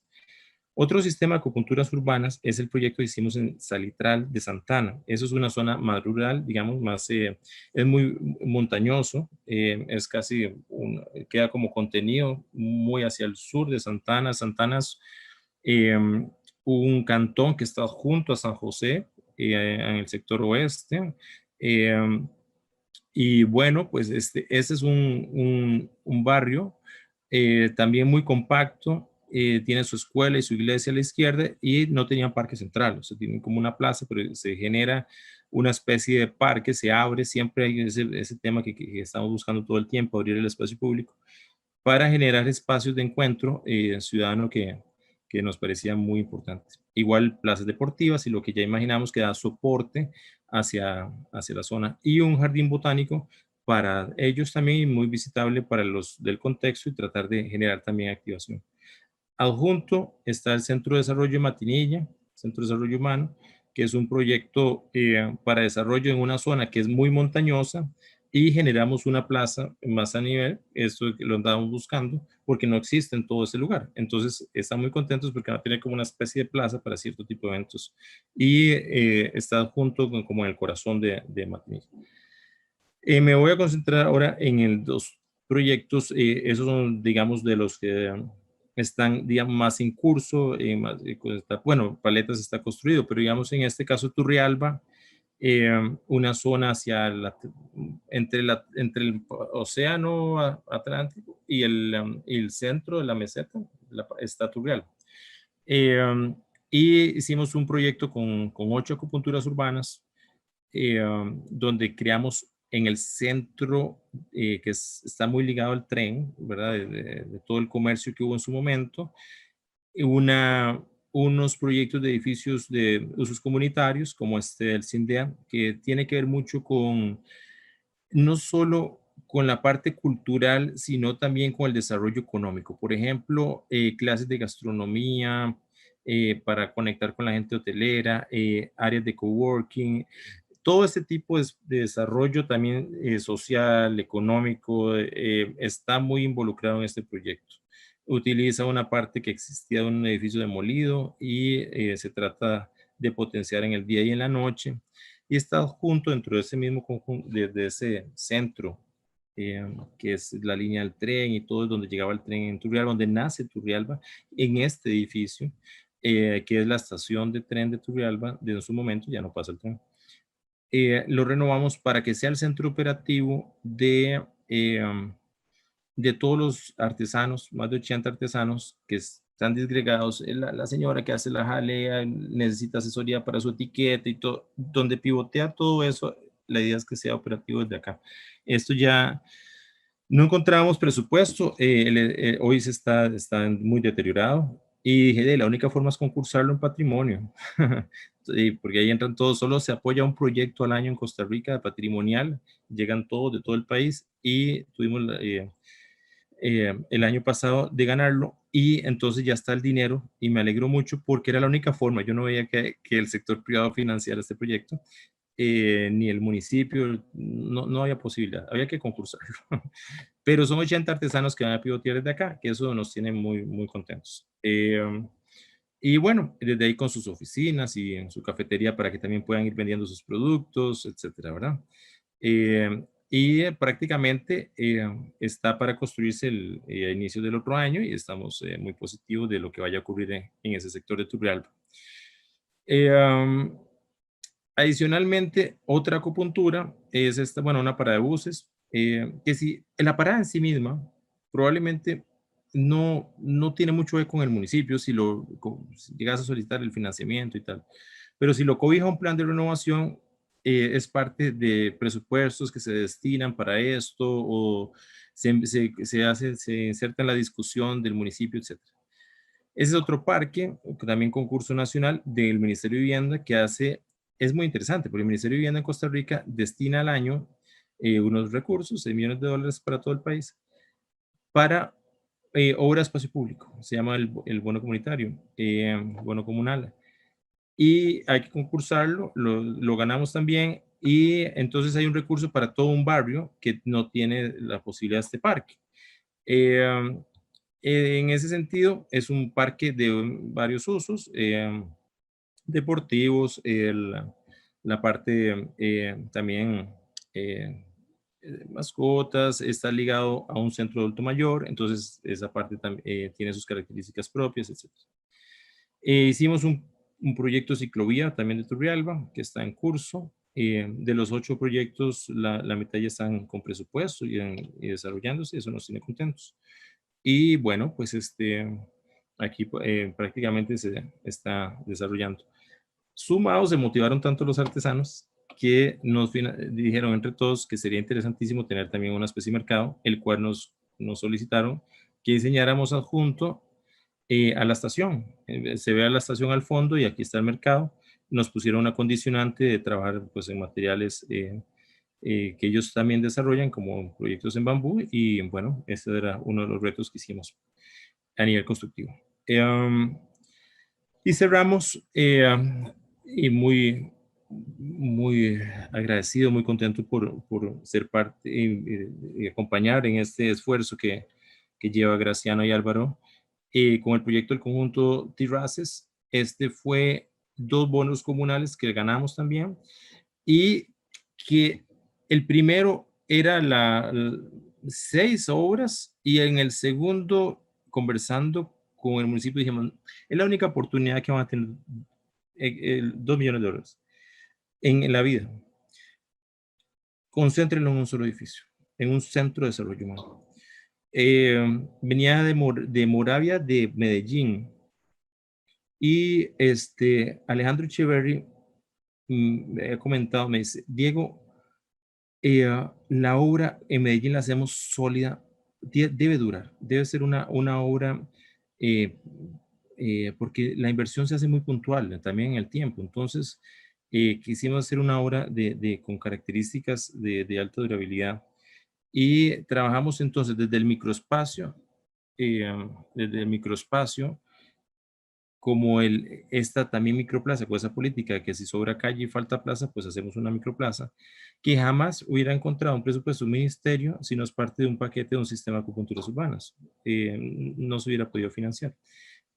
Otro sistema de acupunturas urbanas es el proyecto que hicimos en Salitral de Santana. Eso es una zona más rural, digamos, más, es muy montañoso, es casi, queda como contenido muy hacia el sur de Santana. Santana es un cantón que está junto a San José, en el sector oeste. Y bueno, pues ese es un barrio también muy compacto. Tiene su escuela y su iglesia a la izquierda y no tenían parque central, o sea, tienen como una plaza, pero se genera una especie de parque, se abre, siempre hay ese tema que estamos buscando todo el tiempo, abrir el espacio público para generar espacios de encuentro ciudadano que nos parecía muy importante. Igual plazas deportivas y lo que ya imaginamos que da soporte hacia la zona, y un jardín botánico para ellos también muy visitable para los del contexto y tratar de generar también activación. Adjunto está el Centro de Desarrollo de Matinilla, Centro de Desarrollo Humano, que es un proyecto para desarrollo en una zona que es muy montañosa, y generamos una plaza más a nivel, esto lo andábamos buscando, porque no existe en todo ese lugar. Entonces, están muy contentos porque van a tener como una especie de plaza para cierto tipo de eventos. Y está junto como en el corazón de Matinilla. Me voy a concentrar ahora en dos proyectos, esos son, digamos, de los que están, digamos, más en curso, bueno, Paletas está construido, pero digamos, en este caso, Turrialba, una zona entre el océano Atlántico y el centro de la meseta, está Turrialba. Y hicimos un proyecto con 8 acupunturas urbanas, donde creamos en el centro, que está muy ligado al tren, ¿verdad? De todo el comercio que hubo en su momento, unos proyectos de edificios de usos comunitarios, como el CINDEA, que tiene que ver mucho con, no solo con la parte cultural, sino también con el desarrollo económico. Por ejemplo, clases de gastronomía, para conectar con la gente hotelera, áreas de coworking, todo este tipo de desarrollo también social, económico, está muy involucrado en este proyecto. Utiliza una parte que existía de un edificio demolido y se trata de potenciar en el día y en la noche. Y está junto dentro de ese mismo conjunto, de ese centro, que es la línea del tren y todo, es donde llegaba el tren en Turrialba, donde nace Turrialba, en este edificio, que es la estación de tren de Turrialba. Desde su momento ya no pasa el tren. Lo renovamos para que sea el centro operativo de todos los artesanos, más de 80 artesanos que están disgregados. La señora que hace la jalea necesita asesoría para su etiqueta y todo, donde pivotea todo eso. La idea es que sea operativo desde acá. Esto ya no encontramos presupuesto, hoy está muy deteriorado, y dije, la única forma es concursarlo en patrimonio, porque ahí entran todos, solo se apoya un proyecto al año en Costa Rica de patrimonial, llegan todos de todo el país, y tuvimos el año pasado de ganarlo, y entonces ya está el dinero y me alegro mucho porque era la única forma. Yo no veía que el sector privado financiara este proyecto, ni el municipio, no había posibilidad, había que concursarlo. Pero son 80 artesanos que van a pivotear desde acá, que eso nos tiene muy, muy contentos. Y bueno, desde ahí con sus oficinas y en su cafetería para que también puedan ir vendiendo sus productos, etcétera, ¿verdad? Prácticamente está para construirse a inicios del otro año, y estamos muy positivos de lo que vaya a ocurrir en ese sector de Turrialba. Adicionalmente, otra acupuntura es esta, bueno, una parada de buses, que si la parada en sí misma probablemente no tiene mucho que ver con el municipio si llegas a solicitar el financiamiento y tal, pero si lo cobija un plan de renovación, es parte de presupuestos que se destinan para esto, o se inserta en la discusión del municipio, etc. Ese es otro parque, también concurso nacional del Ministerio de Vivienda, es muy interesante, porque el Ministerio de Vivienda en Costa Rica destina al año unos recursos, 6 millones de dólares para todo el país, para obra de espacio público. Se llama el bono comunitario, bono comunal. Y hay que concursarlo, lo ganamos también, y entonces hay un recurso para todo un barrio que no tiene la posibilidad de este parque. En ese sentido, es un parque de varios usos, deportivos, la parte también mascotas, está ligado a un centro de adulto mayor, entonces esa parte también tiene sus características propias, etc. Hicimos un proyecto ciclovía también de Turrialba, que está en curso. De los 8 proyectos, la mitad ya están con presupuesto y desarrollándose, eso nos tiene contentos. Y bueno, pues aquí prácticamente se está desarrollando. Sumados, se motivaron tanto los artesanos que nos dijeron entre todos que sería interesantísimo tener también una especie de mercado, el cual nos solicitaron que diseñáramos adjunto a la estación. Se ve a la estación al fondo y aquí está el mercado. Nos pusieron una condicionante de trabajar pues, en materiales que ellos también desarrollan, como proyectos en bambú, y bueno, ese era uno de los retos que hicimos a nivel constructivo. Y cerramos, y muy agradecido, muy contento por ser parte y acompañar en este esfuerzo que lleva Graciano y Álvaro con el proyecto del conjunto Terraces. Fue 2 bonos comunales que ganamos también, y que el primero era 6 obras, y en el segundo, conversando con el municipio, dijimos, es la única oportunidad que van a tener 2 millones de dólares en la vida. Concéntrenlo en un solo edificio, en un centro de desarrollo humano. Venía de Moravia, de Medellín, y Alejandro Echeverry me ha comentado, me dice, Diego, la obra en Medellín la hacemos sólida, debe durar, debe ser una obra, porque la inversión se hace muy puntual también en el tiempo. Entonces, quisimos hacer una obra con características de alta durabilidad, y trabajamos entonces desde el microespacio, como esta también microplaza, con esa política que si sobra calle y falta plaza, pues hacemos una microplaza, que jamás hubiera encontrado un presupuesto de un ministerio si no es parte de un paquete de un sistema de acupunturas urbanas. No se hubiera podido financiar.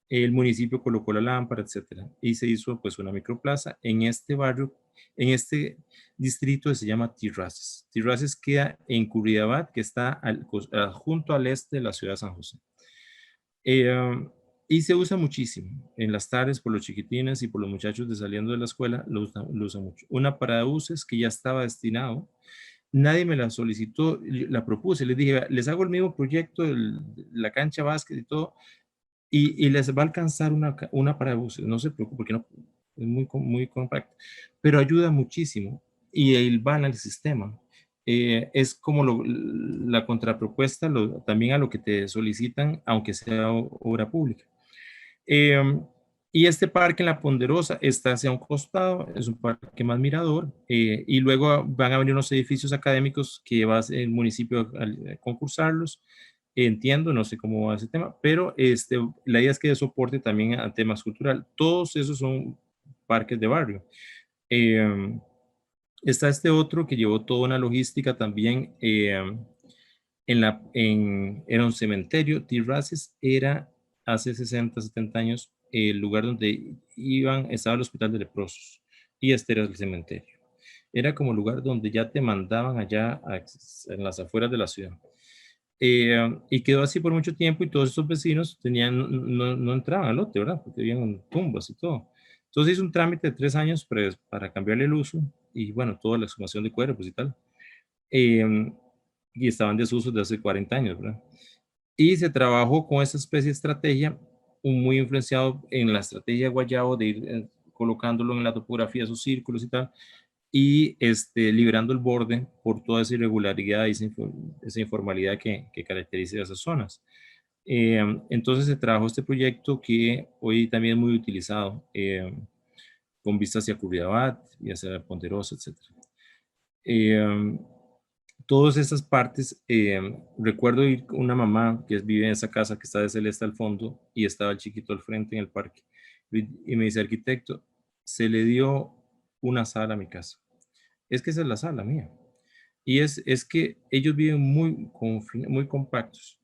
El municipio colocó la lámpara, etcétera, y se hizo pues una microplaza en este barrio, en este distrito que se llama Terraces. Terraces queda en Curridabat, que está junto al este de la ciudad de San José. Y se usa muchísimo en las tardes por los chiquitines y por los muchachos de saliendo de la escuela, lo usan mucho. Una parada de buses que ya estaba destinado, nadie me la solicitó, la propuse, les dije, les hago el mismo proyecto, la cancha básquet y todo, y les va a alcanzar una parada de buses, no se preocupe, porque no, es muy compacto, pero ayuda muchísimo, y el van al sistema. Es como la contrapropuesta también a lo que te solicitan, aunque sea obra pública. Y este parque en La Ponderosa está hacia un costado, es un parque más mirador, y luego van a venir unos edificios académicos que va el municipio a concursarlos, Entiendo, no sé cómo va ese tema, pero la idea es que de soporte también a temas cultural. Todos esos son parques de barrio. Está este otro que llevó toda una logística también era un cementerio. Terraces era hace 60, 70 años el lugar donde estaba el hospital de leprosos y este era el cementerio. Era como lugar donde ya te mandaban allá en las afueras de la ciudad. Y quedó así por mucho tiempo y todos esos vecinos no entraban al lote, ¿verdad? Porque habían tumbas y todo. Entonces hizo un trámite de 3 años para cambiarle el uso y bueno, toda la exhumación de cuerpos y tal. Eh, y estaban en desuso de hace 40 años, ¿verdad? Y se trabajó con esa especie de estrategia, muy influenciado en la estrategia de Guayabo de ir colocándolo en la topografía, sus círculos y tal, y liberando el borde por toda esa irregularidad y esa informalidad que caracteriza esas zonas. Entonces se trabajó este proyecto que hoy también es muy utilizado, con vistas hacia Curridabat y hacia Ponderosa, etc. Todas esas partes, recuerdo ir con una mamá que vive en esa casa que está de celeste al fondo y estaba el chiquito al frente en el parque. Y me dice, arquitecto, se le dio una sala a mi casa. Es que esa es la sala mía. Y es que ellos viven muy compactos.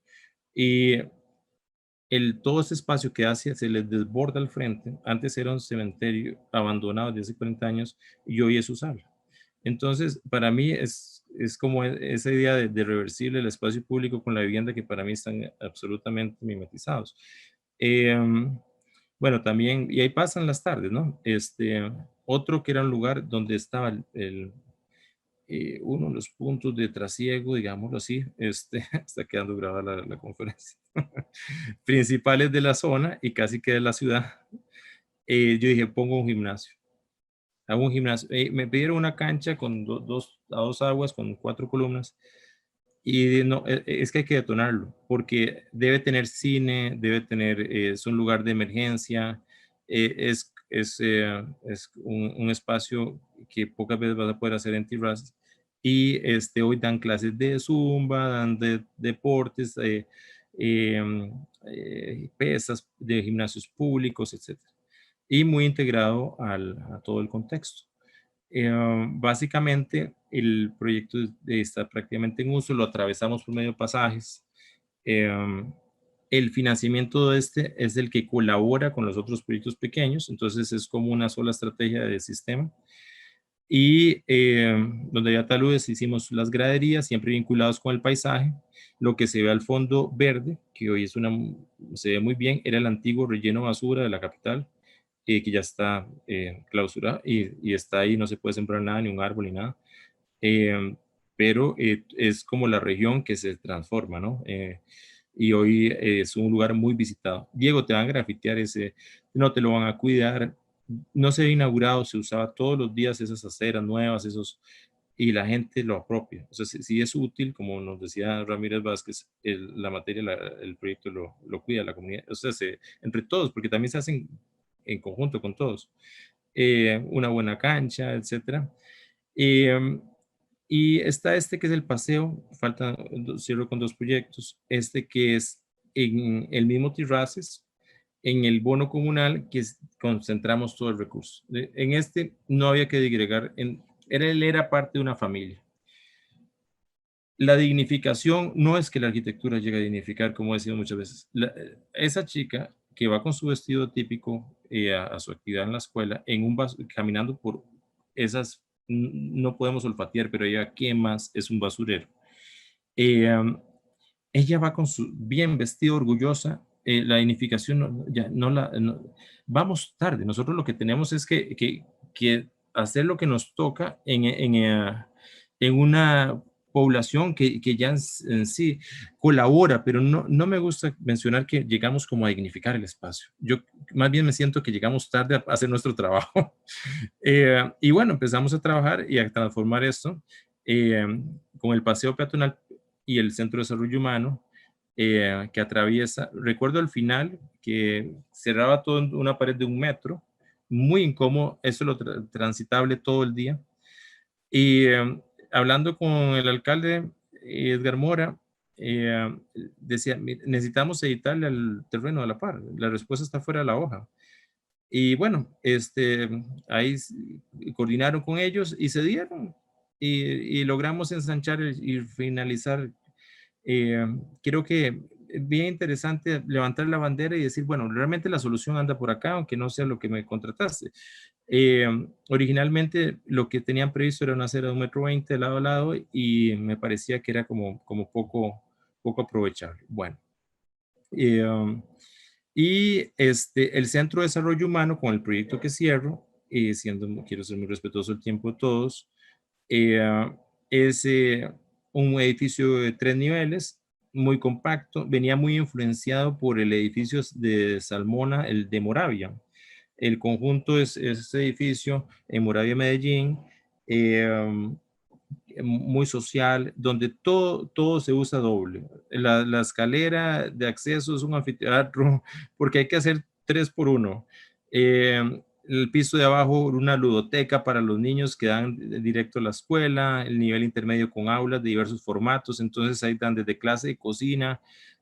Y todo ese espacio que se les desborda al frente, antes era un cementerio abandonado desde hace 40 años y hoy es su sala. Entonces, para mí es como esa idea de reversible el espacio público con la vivienda que para mí están absolutamente mimetizados. Bueno, también, y ahí pasan las tardes, ¿no? Otro que era un lugar donde estaba uno de los puntos de trasiego, digámoslo así, está quedando grabada la conferencia, principales de la zona y casi que de la ciudad. Yo dije, pongo un gimnasio. Hago un gimnasio. Me pidieron una cancha con a dos aguas, con 4 columnas. Y no, es que hay que detonarlo, porque debe tener cine, debe tener, es un lugar de emergencia, es un espacio que pocas veces vas a poder hacer en Terrazas. Y hoy dan clases de zumba, dan de deportes, pesas, de gimnasios públicos, etc. Y muy integrado a todo el contexto. Básicamente, el proyecto está prácticamente en uso, lo atravesamos por medio de pasajes. El financiamiento de es el que colabora con los otros proyectos pequeños, entonces es como una sola estrategia de sistema. Y donde había taludes hicimos las graderías, siempre vinculados con el paisaje. Lo que se ve al fondo verde, que hoy se ve muy bien, era el antiguo relleno basura de la capital, que ya está clausurado y está ahí, no se puede sembrar nada, ni un árbol, ni nada. Pero es como la región que se transforma, ¿no? Y hoy es un lugar muy visitado. Diego, te van a grafitear no te lo van a cuidar. No se había inaugurado, se usaba todos los días esas aceras nuevas, y la gente lo apropia. O sea, si es útil, como nos decía Ramírez Vázquez, la materia, el proyecto lo cuida la comunidad. O sea, entre todos, porque también se hacen en conjunto con todos. Una buena cancha, etcétera. Y está que es el paseo, cierro con 2 proyectos, que es en el mismo Terraces, en el bono comunal, que concentramos todo el recurso. En no había que digregar, él era parte de una familia. La dignificación no es que la arquitectura llegue a dignificar, como he decía muchas veces. Esa chica que va con su vestido típico a su actividad en la escuela, caminando por esas, no podemos olfatear, pero ella, ¿qué más? Es un basurero. Ella va con su bien vestido, orgullosa. La dignificación vamos tarde. Nosotros lo que tenemos es que hacer lo que nos toca en una población que ya en sí colabora, pero no me gusta mencionar que llegamos como a dignificar el espacio. Yo más bien me siento que llegamos tarde a hacer nuestro trabajo. Y bueno, empezamos a trabajar y a transformar esto con el paseo peatonal y el Centro de Desarrollo Humano, que atraviesa, recuerdo al final, que cerraba toda una pared de 1 metro, muy incómodo, eso lo transitable todo el día. Y hablando con el alcalde Edgar Mora, decía, necesitamos editarle al terreno a la par, la respuesta está fuera de la hoja. Y bueno, ahí coordinaron con ellos y se dieron y logramos ensanchar y finalizar. Creo que es bien interesante levantar la bandera y decir, bueno, realmente la solución anda por acá, aunque no sea lo que me contrataste. Originalmente lo que tenían previsto era una acera de 1,20 m de lado a lado y me parecía que era como poco aprovechable. Bueno, y el Centro de Desarrollo Humano con el proyecto que cierro, quiero ser muy respetuoso del tiempo de todos, es un edificio de 3 niveles, muy compacto, venía muy influenciado por el edificio de Salmona, el de Moravia. El conjunto es ese edificio en Moravia, Medellín, muy social, donde todo se usa doble. La escalera de acceso es un anfiteatro porque hay que hacer 3 por 1. El piso de abajo, una ludoteca para los niños que dan directo a la escuela, el nivel intermedio con aulas de diversos formatos, entonces ahí dan desde clase de cocina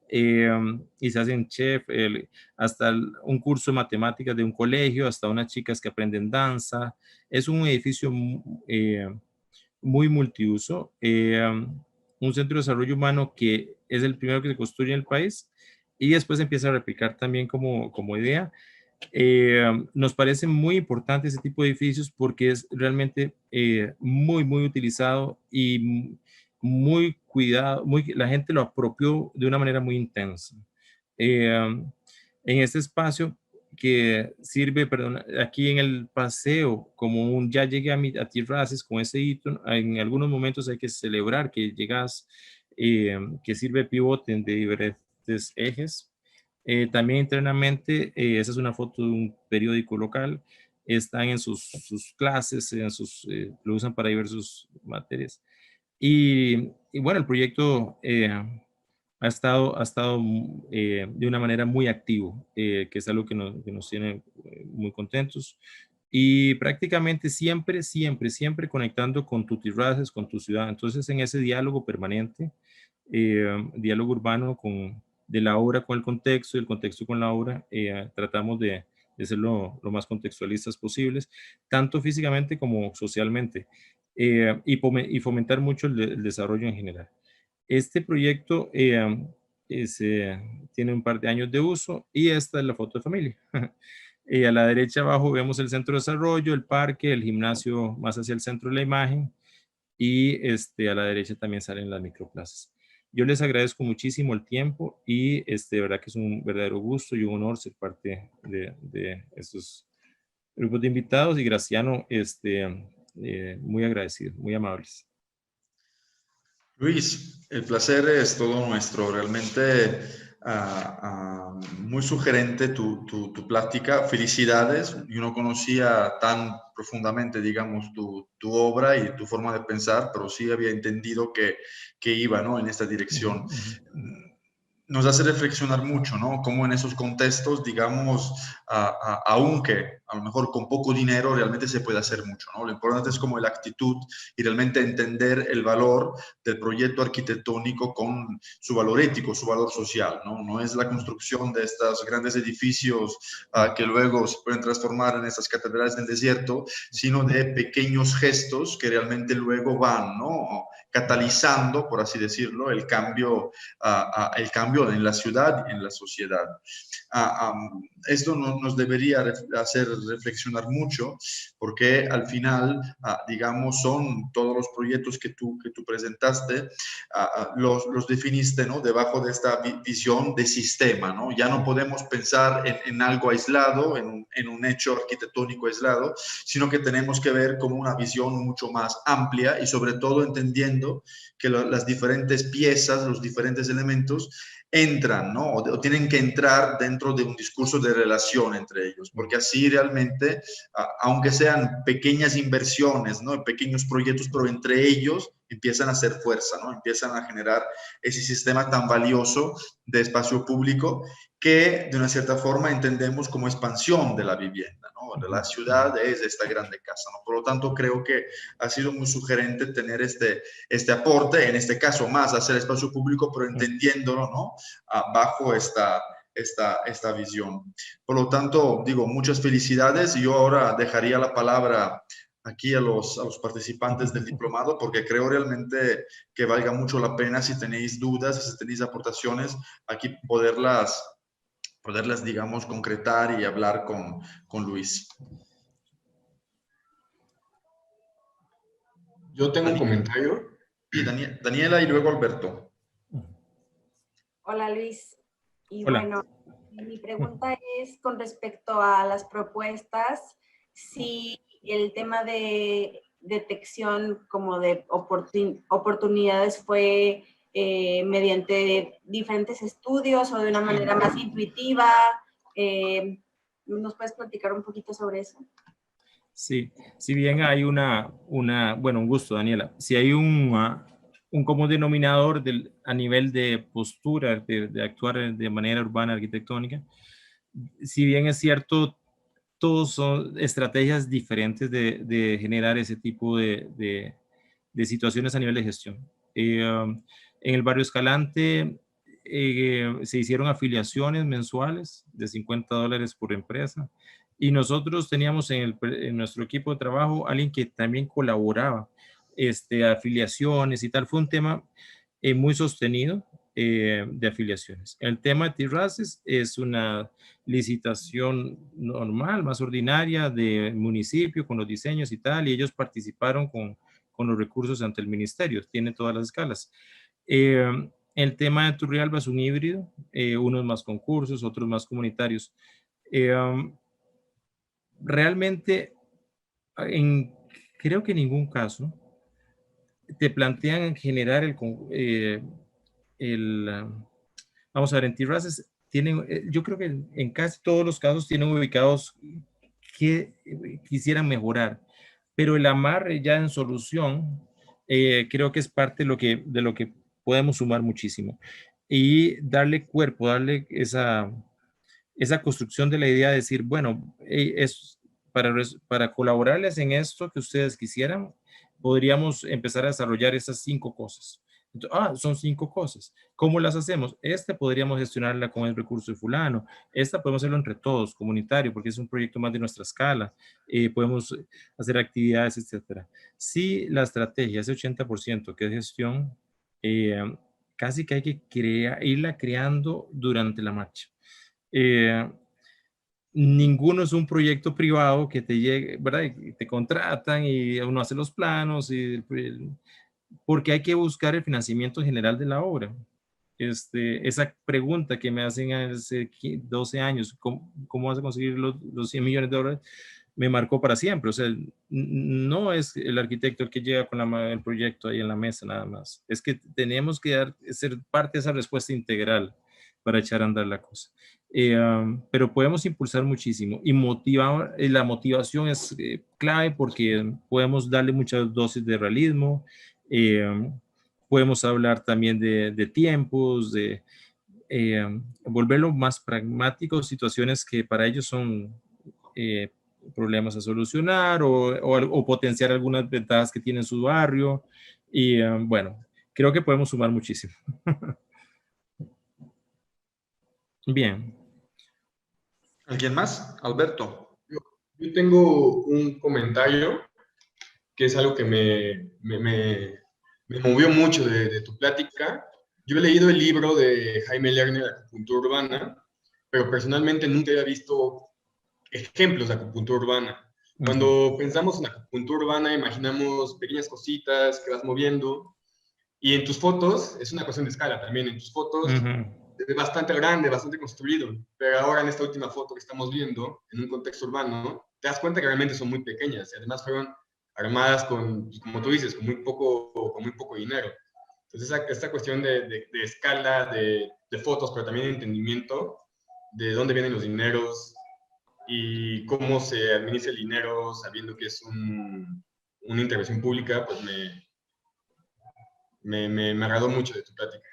y se hacen chef, hasta un curso de matemáticas de un colegio, hasta unas chicas que aprenden danza. Es un edificio muy multiuso, un centro de desarrollo humano que es el primero que se construye en el país y después empieza a replicar también como idea. Nos parece muy importante ese tipo de edificios porque es realmente muy utilizado y muy cuidado, la gente lo apropió de una manera muy intensa. En este espacio que sirve, perdón, aquí en el paseo, como ya llegué a Tierraces con ese hito, en algunos momentos hay que celebrar que llegas, que sirve pivote de diferentes ejes. También internamente, esa es una foto de un periódico local, están en sus clases, lo usan para diversas materias. Y bueno, el proyecto ha estado de una manera muy activo, que es algo que nos tiene muy contentos. Y prácticamente siempre conectando con tu Tierraces, con tu ciudad. Entonces, en ese diálogo permanente, diálogo urbano de la obra con el contexto y el contexto con la obra, tratamos de ser lo más contextualistas posibles, tanto físicamente como socialmente, y fomentar mucho el desarrollo en general. Este proyecto tiene un par de años de uso y esta es la foto de familia. A la derecha abajo vemos el centro de desarrollo, el parque, el gimnasio más hacia el centro de la imagen y a la derecha también salen las microplazas. Yo les agradezco muchísimo el tiempo y de verdad que es un verdadero gusto y un honor ser parte de estos grupos de invitados y Graciano, muy agradecido, muy amables. Luis, el placer es todo nuestro. Realmente muy sugerente tu plática. Felicidades. Yo no conocía tan profundamente, digamos, tu obra y tu forma de pensar, pero sí había entendido que iba, ¿no?, en esta dirección. Nos hace reflexionar mucho, ¿no? Cómo en esos contextos, digamos, aunque a lo mejor con poco dinero realmente se puede hacer mucho, ¿no? Lo importante es como la actitud y realmente entender el valor del proyecto arquitectónico con su valor ético, su valor social, ¿no? No es la construcción de estos grandes edificios que luego se pueden transformar en estas catedrales del desierto, sino de pequeños gestos que realmente luego van, ¿no?, catalizando, por así decirlo, el cambio en la ciudad y en la sociedad. Esto nos debería hacer reflexionar mucho, porque al final, digamos, son todos los proyectos que tú presentaste, los definiste, ¿no?, debajo de esta visión de sistema, ¿no? Ya no podemos pensar en algo aislado, en un hecho arquitectónico aislado, sino que tenemos que ver como una visión mucho más amplia y sobre todo entendiendo que las diferentes piezas, los diferentes elementos entran, ¿no?, o tienen que entrar dentro de un discurso de relación entre ellos, porque así realmente, aunque sean pequeñas inversiones, ¿no?, pequeños proyectos, pero entre ellos empiezan a hacer fuerza, ¿no?, empiezan a generar ese sistema tan valioso de espacio público que de una cierta forma entendemos como expansión de la vivienda, ¿no? De la ciudad es esta grande casa, ¿no? Por lo tanto, creo que ha sido muy sugerente tener este aporte, en este caso más hacer espacio público, pero entendiéndolo, ¿no? Bajo esta visión. Por lo tanto, digo, muchas felicidades. Yo ahora dejaría la palabra aquí a los participantes del diplomado, porque creo realmente que valga mucho la pena, si tenéis dudas, si tenéis aportaciones, aquí poderlas, digamos, concretar y hablar con Luis. Yo tengo un comentario. Sí, Daniela y luego Alberto. Hola, Luis. Y Hola. bueno, mi pregunta es con respecto a las propuestas, si el tema de detección como de oportunidades fue mediante diferentes estudios o de una manera más intuitiva. ¿Nos puedes platicar un poquito sobre eso? Sí, si bien hay bueno, un gusto, Daniela. Si hay un común denominador a nivel de postura, de actuar de manera urbana, arquitectónica, si bien es cierto, todos son estrategias diferentes de generar ese tipo de situaciones a nivel de gestión. En el barrio Escalante se hicieron afiliaciones mensuales de $50 por empresa, y nosotros teníamos en nuestro equipo de trabajo alguien que también colaboraba, afiliaciones y tal. Fue un tema muy sostenido de afiliaciones. El tema de terrazas es una licitación normal, más ordinaria, de municipio con los diseños y tal, y ellos participaron con los recursos ante el ministerio. Tiene todas las escalas. El tema de Turrialba es un híbrido, unos más concursos, otros más comunitarios. Realmente, creo que en ningún caso te plantean generar vamos a ver, en terrazas tienen, yo creo que en casi todos los casos tienen ubicados que quisieran mejorar, pero el amarre ya en solución creo que es parte de lo que podemos sumar muchísimo, y darle cuerpo, darle esa construcción de la idea de decir, bueno, es para colaborarles en esto que ustedes quisieran, podríamos empezar a desarrollar esas 5 cosas. Entonces, son 5 cosas. ¿Cómo las hacemos? Podríamos gestionarla con el recurso de fulano. Esta podemos hacerlo entre todos, comunitario, porque es un proyecto más de nuestra escala. Podemos hacer actividades, etcétera. Sí, la estrategia, ese 80% que es gestión, casi que hay que irla creando durante la marcha. Ninguno es un proyecto privado que te llegue, ¿verdad? Y te contratan y uno hace los planos, porque hay que buscar el financiamiento general de la obra. Esa pregunta que me hacen hace 12 años, ¿cómo vas a conseguir los $100 millones? Me marcó para siempre. O sea, no es el arquitecto el que llega con el proyecto ahí en la mesa nada más. Es que tenemos que ser parte de esa respuesta integral para echar a andar la cosa. Pero podemos impulsar muchísimo y motivar. La motivación es clave, porque podemos darle muchas dosis de realismo. Podemos hablar también de tiempos, de volverlo más pragmático, situaciones que para ellos son problemas a solucionar, o potenciar algunas ventajas que tiene su barrio. Y bueno, creo que podemos sumar muchísimo. Bien. ¿Alguien más? Alberto. Yo tengo un comentario que es algo que me movió mucho de tu plática. Yo he leído el libro de Jaime Lerner, Acupuntura Urbana, pero personalmente nunca había visto ejemplos de acupuntura urbana. Cuando pensamos en acupuntura urbana, imaginamos pequeñas cositas que vas moviendo, y en tus fotos, es una cuestión de escala también, en tus fotos es bastante grande, bastante construido, pero ahora en esta última foto que estamos viendo, en un contexto urbano, te das cuenta que realmente son muy pequeñas, y además fueron armadas con, como tú dices, con muy poco dinero. Entonces, esta cuestión de escala, de fotos, pero también de entendimiento de dónde vienen los dineros y cómo se administra el dinero sabiendo que es una intervención pública, pues me agradó mucho de tu plática.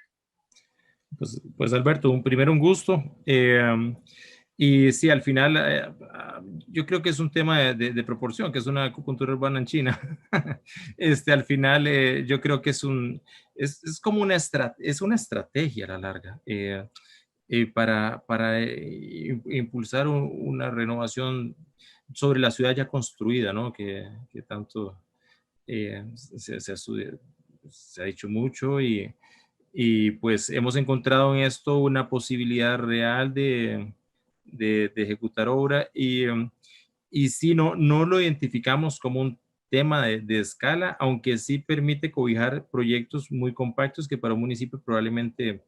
Pues Alberto, primero un gusto. Y sí, al final, yo creo que es un tema de proporción, que es una acupuntura urbana en China. Al final, yo creo que es como es una estrategia a la larga para impulsar una renovación sobre la ciudad ya construida, ¿no? Que tanto se ha dicho mucho y pues hemos encontrado en esto una posibilidad real de ejecutar obra y sí, no lo identificamos como un tema de escala, aunque sí permite cobijar proyectos muy compactos que para un municipio probablemente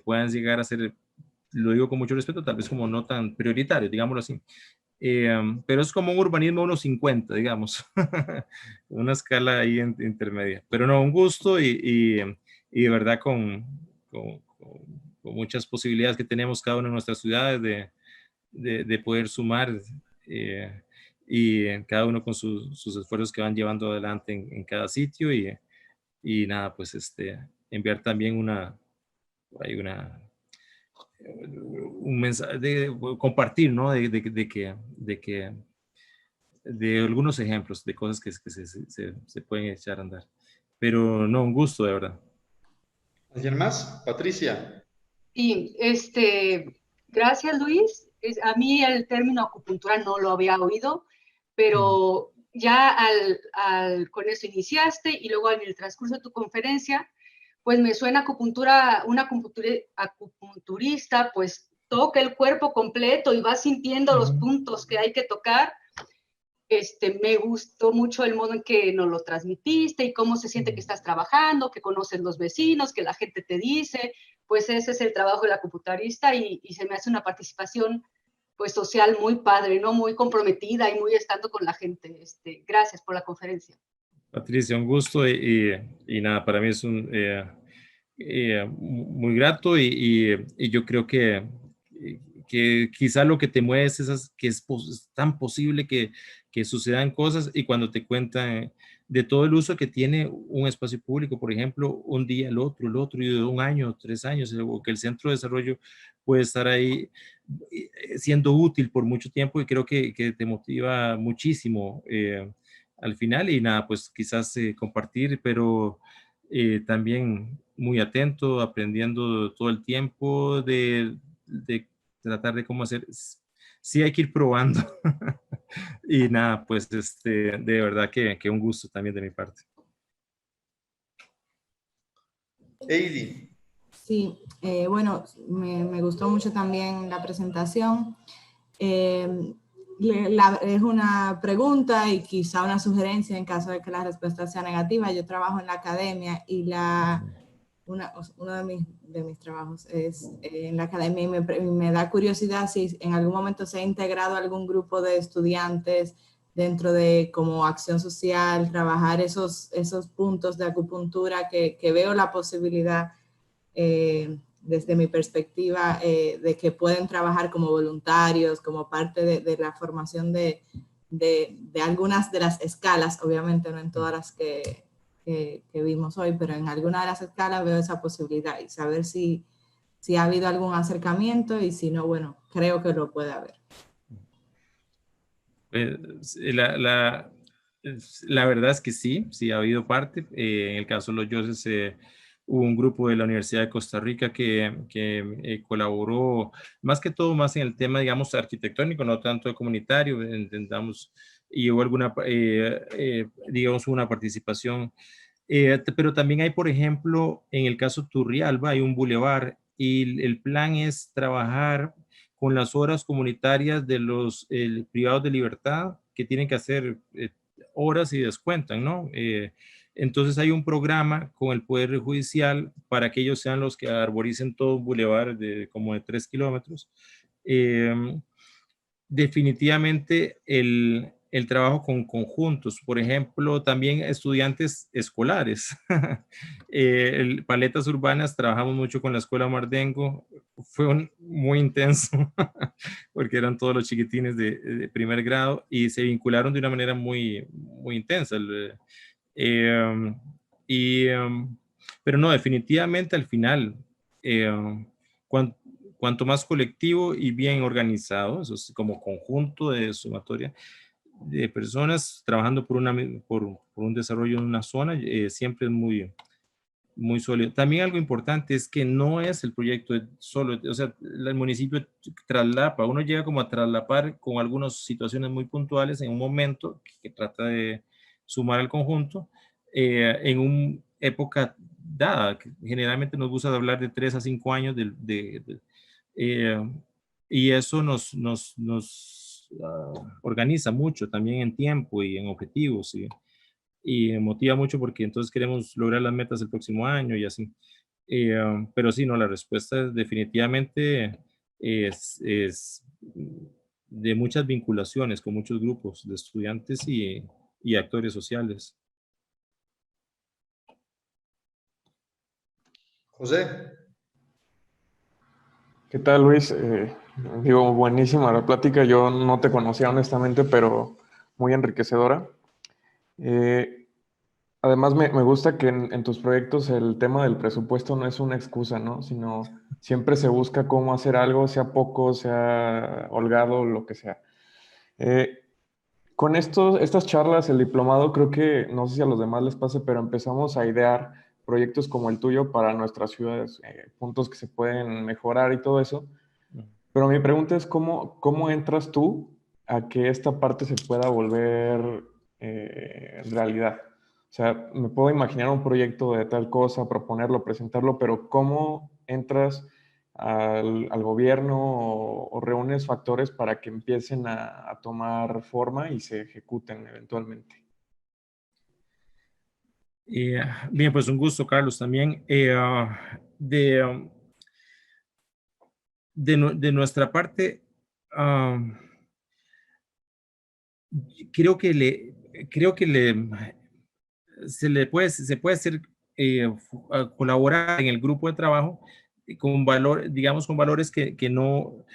puedan llegar a ser, lo digo con mucho respeto, tal vez como no tan prioritarios, digámoslo así. Pero es como un urbanismo 1.50, digamos, una escala ahí intermedia. Pero no, un gusto y de verdad con muchas posibilidades que tenemos cada una de nuestras ciudades de poder sumar y cada uno con sus esfuerzos que van llevando adelante en cada sitio y nada, pues enviar también hay un mensaje de compartir, ¿no? De algunos ejemplos de cosas que se pueden echar a andar. Pero no, un gusto, de verdad. ¿Alguien más? Patricia. Sí, gracias Luis. A mí el término acupuntura no lo había oído, pero ya con eso iniciaste y luego en el transcurso de tu conferencia, pues me suena acupuntura, acupunturista, pues toca el cuerpo completo y va sintiendo los puntos que hay que tocar. Me gustó mucho el modo en que nos lo transmitiste y cómo se siente que estás trabajando, que conoces los vecinos, que la gente te dice, pues ese es el trabajo del acupunturista y se me hace una participación pues social muy padre, ¿no? Muy comprometida y muy estando con la gente. Gracias por la conferencia. Patricia, un gusto y nada, para mí es muy grato y yo creo que quizá lo que te mueve es que es tan posible que sucedan cosas y cuando te cuentan de todo el uso que tiene un espacio público, por ejemplo, un día el otro, y de un año, 3 años, o que el centro de desarrollo puede estar ahí siendo útil por mucho tiempo y creo que te motiva muchísimo al final y nada, pues quizás compartir, pero también muy atento, aprendiendo todo el tiempo de tratar de cómo hacer. Sí hay que ir probando. Y nada, pues de verdad que un gusto también de mi parte. Heidi. Sí, bueno, me gustó mucho también la presentación. Es una pregunta y quizá una sugerencia en caso de que la respuesta sea negativa. Yo trabajo en la academia y uno de mis trabajos es en la academia y me da curiosidad si en algún momento se ha integrado algún grupo de estudiantes dentro de como acción social, trabajar esos puntos de acupuntura que veo la posibilidad desde mi perspectiva de que pueden trabajar como voluntarios, como parte de la formación de algunas de las escalas, obviamente no en todas las que vimos hoy, pero en alguna de las escalas veo esa posibilidad y saber si ha habido algún acercamiento y si no, bueno, creo que lo puede haber. La verdad es que sí ha habido parte. En el caso de los Yoses, hubo un grupo de la Universidad de Costa Rica que colaboró más que todo más en el tema, digamos, arquitectónico, no tanto de comunitario, entendamos, y hubo alguna, digamos, una participación. Pero también hay, por ejemplo, en el caso Turrialba, hay un bulevar y el plan es trabajar con las horas comunitarias de los privados de libertad que tienen que hacer horas y descuentan, ¿no? Entonces hay un programa con el Poder Judicial para que ellos sean los que arboricen todo un bulevar como de 3 kilómetros. Definitivamente el trabajo con conjuntos, por ejemplo, también estudiantes escolares. Paletas urbanas, trabajamos mucho con la Escuela Mardengo, fue muy intenso porque eran todos los chiquitines de primer grado y se vincularon de una manera muy, muy intensa. Pero no, definitivamente al final cuanto más colectivo y bien organizado, eso es como conjunto de sumatoria de personas trabajando por un desarrollo en una zona, siempre es muy sólido. También algo importante es que no es el proyecto solo, o sea, el municipio traslapa, uno llega como a traslapar con algunas situaciones muy puntuales en un momento que trata de sumar al conjunto, en una época dada, que generalmente nos gusta hablar de 3 a 5 años, y eso nos organiza mucho también en tiempo y en objetivos, y motiva mucho porque entonces queremos lograr las metas el próximo año y así. Pero sí, no, la respuesta es definitivamente es de muchas vinculaciones con muchos grupos de estudiantes y actores sociales. José. ¿Qué tal, Luis? Digo, buenísima la plática. Yo no te conocía honestamente, pero muy enriquecedora. Además, me gusta que en tus proyectos el tema del presupuesto no es una excusa, ¿no? Sino siempre se busca cómo hacer algo, sea poco, sea holgado, lo que sea. Con estas charlas, el diplomado, creo que, no sé si a los demás les pase, pero empezamos a idear proyectos como el tuyo para nuestras ciudades, puntos que se pueden mejorar y todo eso. Pero mi pregunta es, ¿cómo entras tú a que esta parte se pueda volver realidad? O sea, me puedo imaginar un proyecto de tal cosa, proponerlo, presentarlo, pero ¿cómo entras al gobierno o reúnes factores para que empiecen a tomar forma y se ejecuten eventualmente? Bien, pues un gusto, Carlos, también. De nuestra parte, creo que se puede hacer, colaborar en el grupo de trabajo con digamos, con valores que no,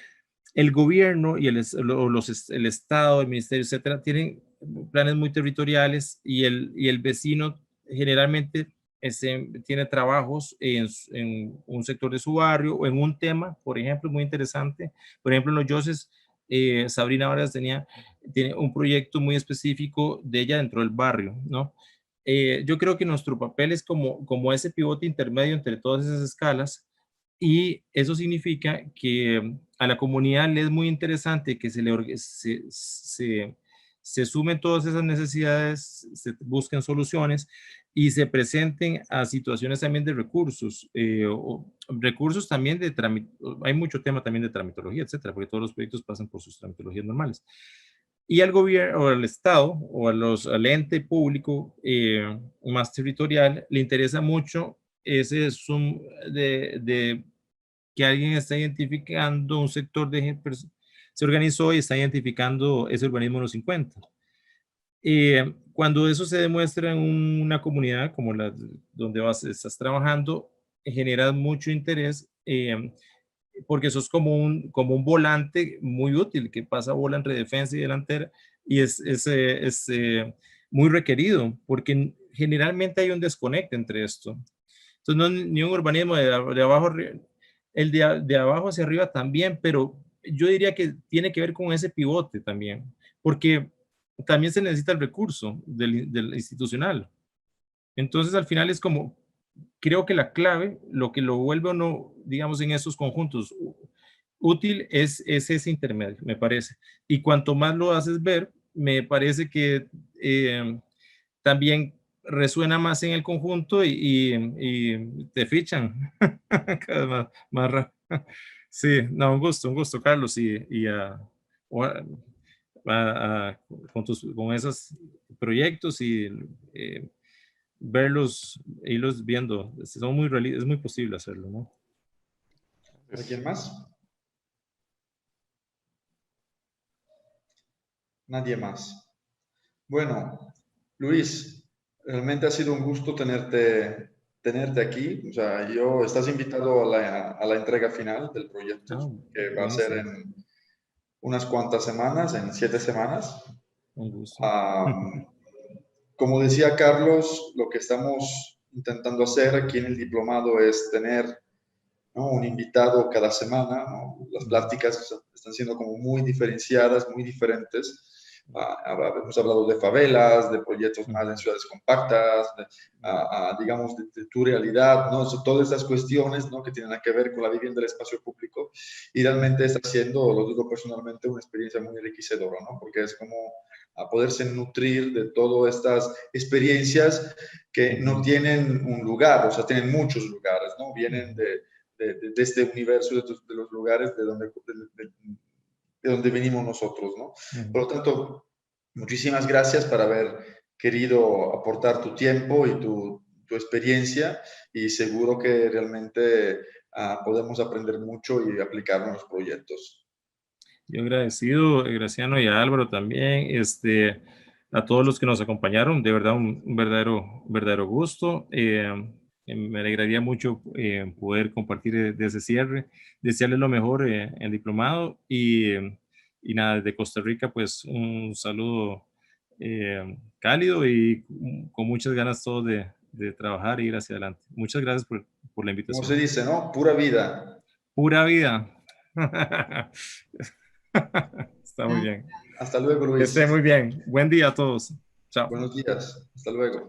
el gobierno y el Estado, el ministerio, etcétera, tienen planes muy territoriales y el vecino generalmente tiene trabajos en un sector de su barrio o en un tema, por ejemplo, muy interesante. Por ejemplo, en los Yoses, Sabrina Vargas tiene un proyecto muy específico de ella dentro del barrio, ¿no? Yo creo que nuestro papel es como ese pivote intermedio entre todas esas escalas, y eso significa que a la comunidad le es muy interesante que se sumen todas esas necesidades, se busquen soluciones y se presenten a situaciones también de recursos, recursos también hay mucho tema también de tramitología, etcétera, porque todos los proyectos pasan por sus tramitologías normales. Y al gobierno o al Estado o al ente público más territorial le interesa mucho ese zoom de que alguien está identificando un sector se organizó y está identificando ese urbanismo en los 50. Cuando eso se demuestra en una comunidad como la donde estás trabajando, genera mucho interés, porque eso es como un volante muy útil que pasa bola entre defensa y delantera, y es muy requerido porque generalmente hay un desconecte entre esto. Entonces no es ni un urbanismo de abajo, el de abajo hacia arriba también, pero yo diría que tiene que ver con ese pivote también, porque también se necesita el recurso del institucional. Entonces al final es como, creo que la clave, lo que lo vuelve o no, digamos, en esos conjuntos útil es ese intermedio, me parece. Y cuanto más lo haces ver, me parece que también resuena más en el conjunto y te fichan cada vez más rápido. Sí, no, un gusto, Carlos, con esos proyectos y verlos, irlos viendo, es muy posible hacerlo, ¿no? ¿Alguien más? Nadie más. Bueno, Luis, realmente ha sido un gusto tenerte aquí. O sea, estás invitado a la entrega final del proyecto, que va a ser en unas cuantas semanas, en 7 semanas. Un gusto. Como decía Carlos, lo que estamos intentando hacer aquí en el diplomado es tener ¿no? Un invitado cada semana, ¿no? Las pláticas están siendo como muy diferenciadas, muy diferentes. Hemos hablado de favelas, de proyectos más en ciudades compactas, digamos, de tu realidad, ¿no? Todas estas cuestiones, ¿no? Que tienen que ver con la vivienda del espacio público, y realmente está siendo, lo digo personalmente, una experiencia muy enriquecedora, ¿no? Porque es como a poderse nutrir de todas estas experiencias que no tienen un lugar, o sea, tienen muchos lugares, ¿no? Vienen de este universo, de los lugares de donde venimos nosotros, ¿no? Por lo tanto, muchísimas gracias por haber querido aportar tu tiempo y tu experiencia, y seguro que realmente podemos aprender mucho y aplicarlo en los proyectos. Yo agradecido, Graciano, y a Álvaro también, a todos los que nos acompañaron, de verdad un verdadero gusto. Me alegraría mucho poder compartir de ese cierre, desearles lo mejor en el diplomado, y nada, desde Costa Rica, pues un saludo cálido y con muchas ganas todos de trabajar e ir hacia adelante. Muchas gracias por la invitación. Como se dice, ¿no? Pura vida. Pura vida. Está muy bien. Hasta luego, Luis. Que esté muy bien. Buen día a todos. Chao. Buenos días. Hasta luego.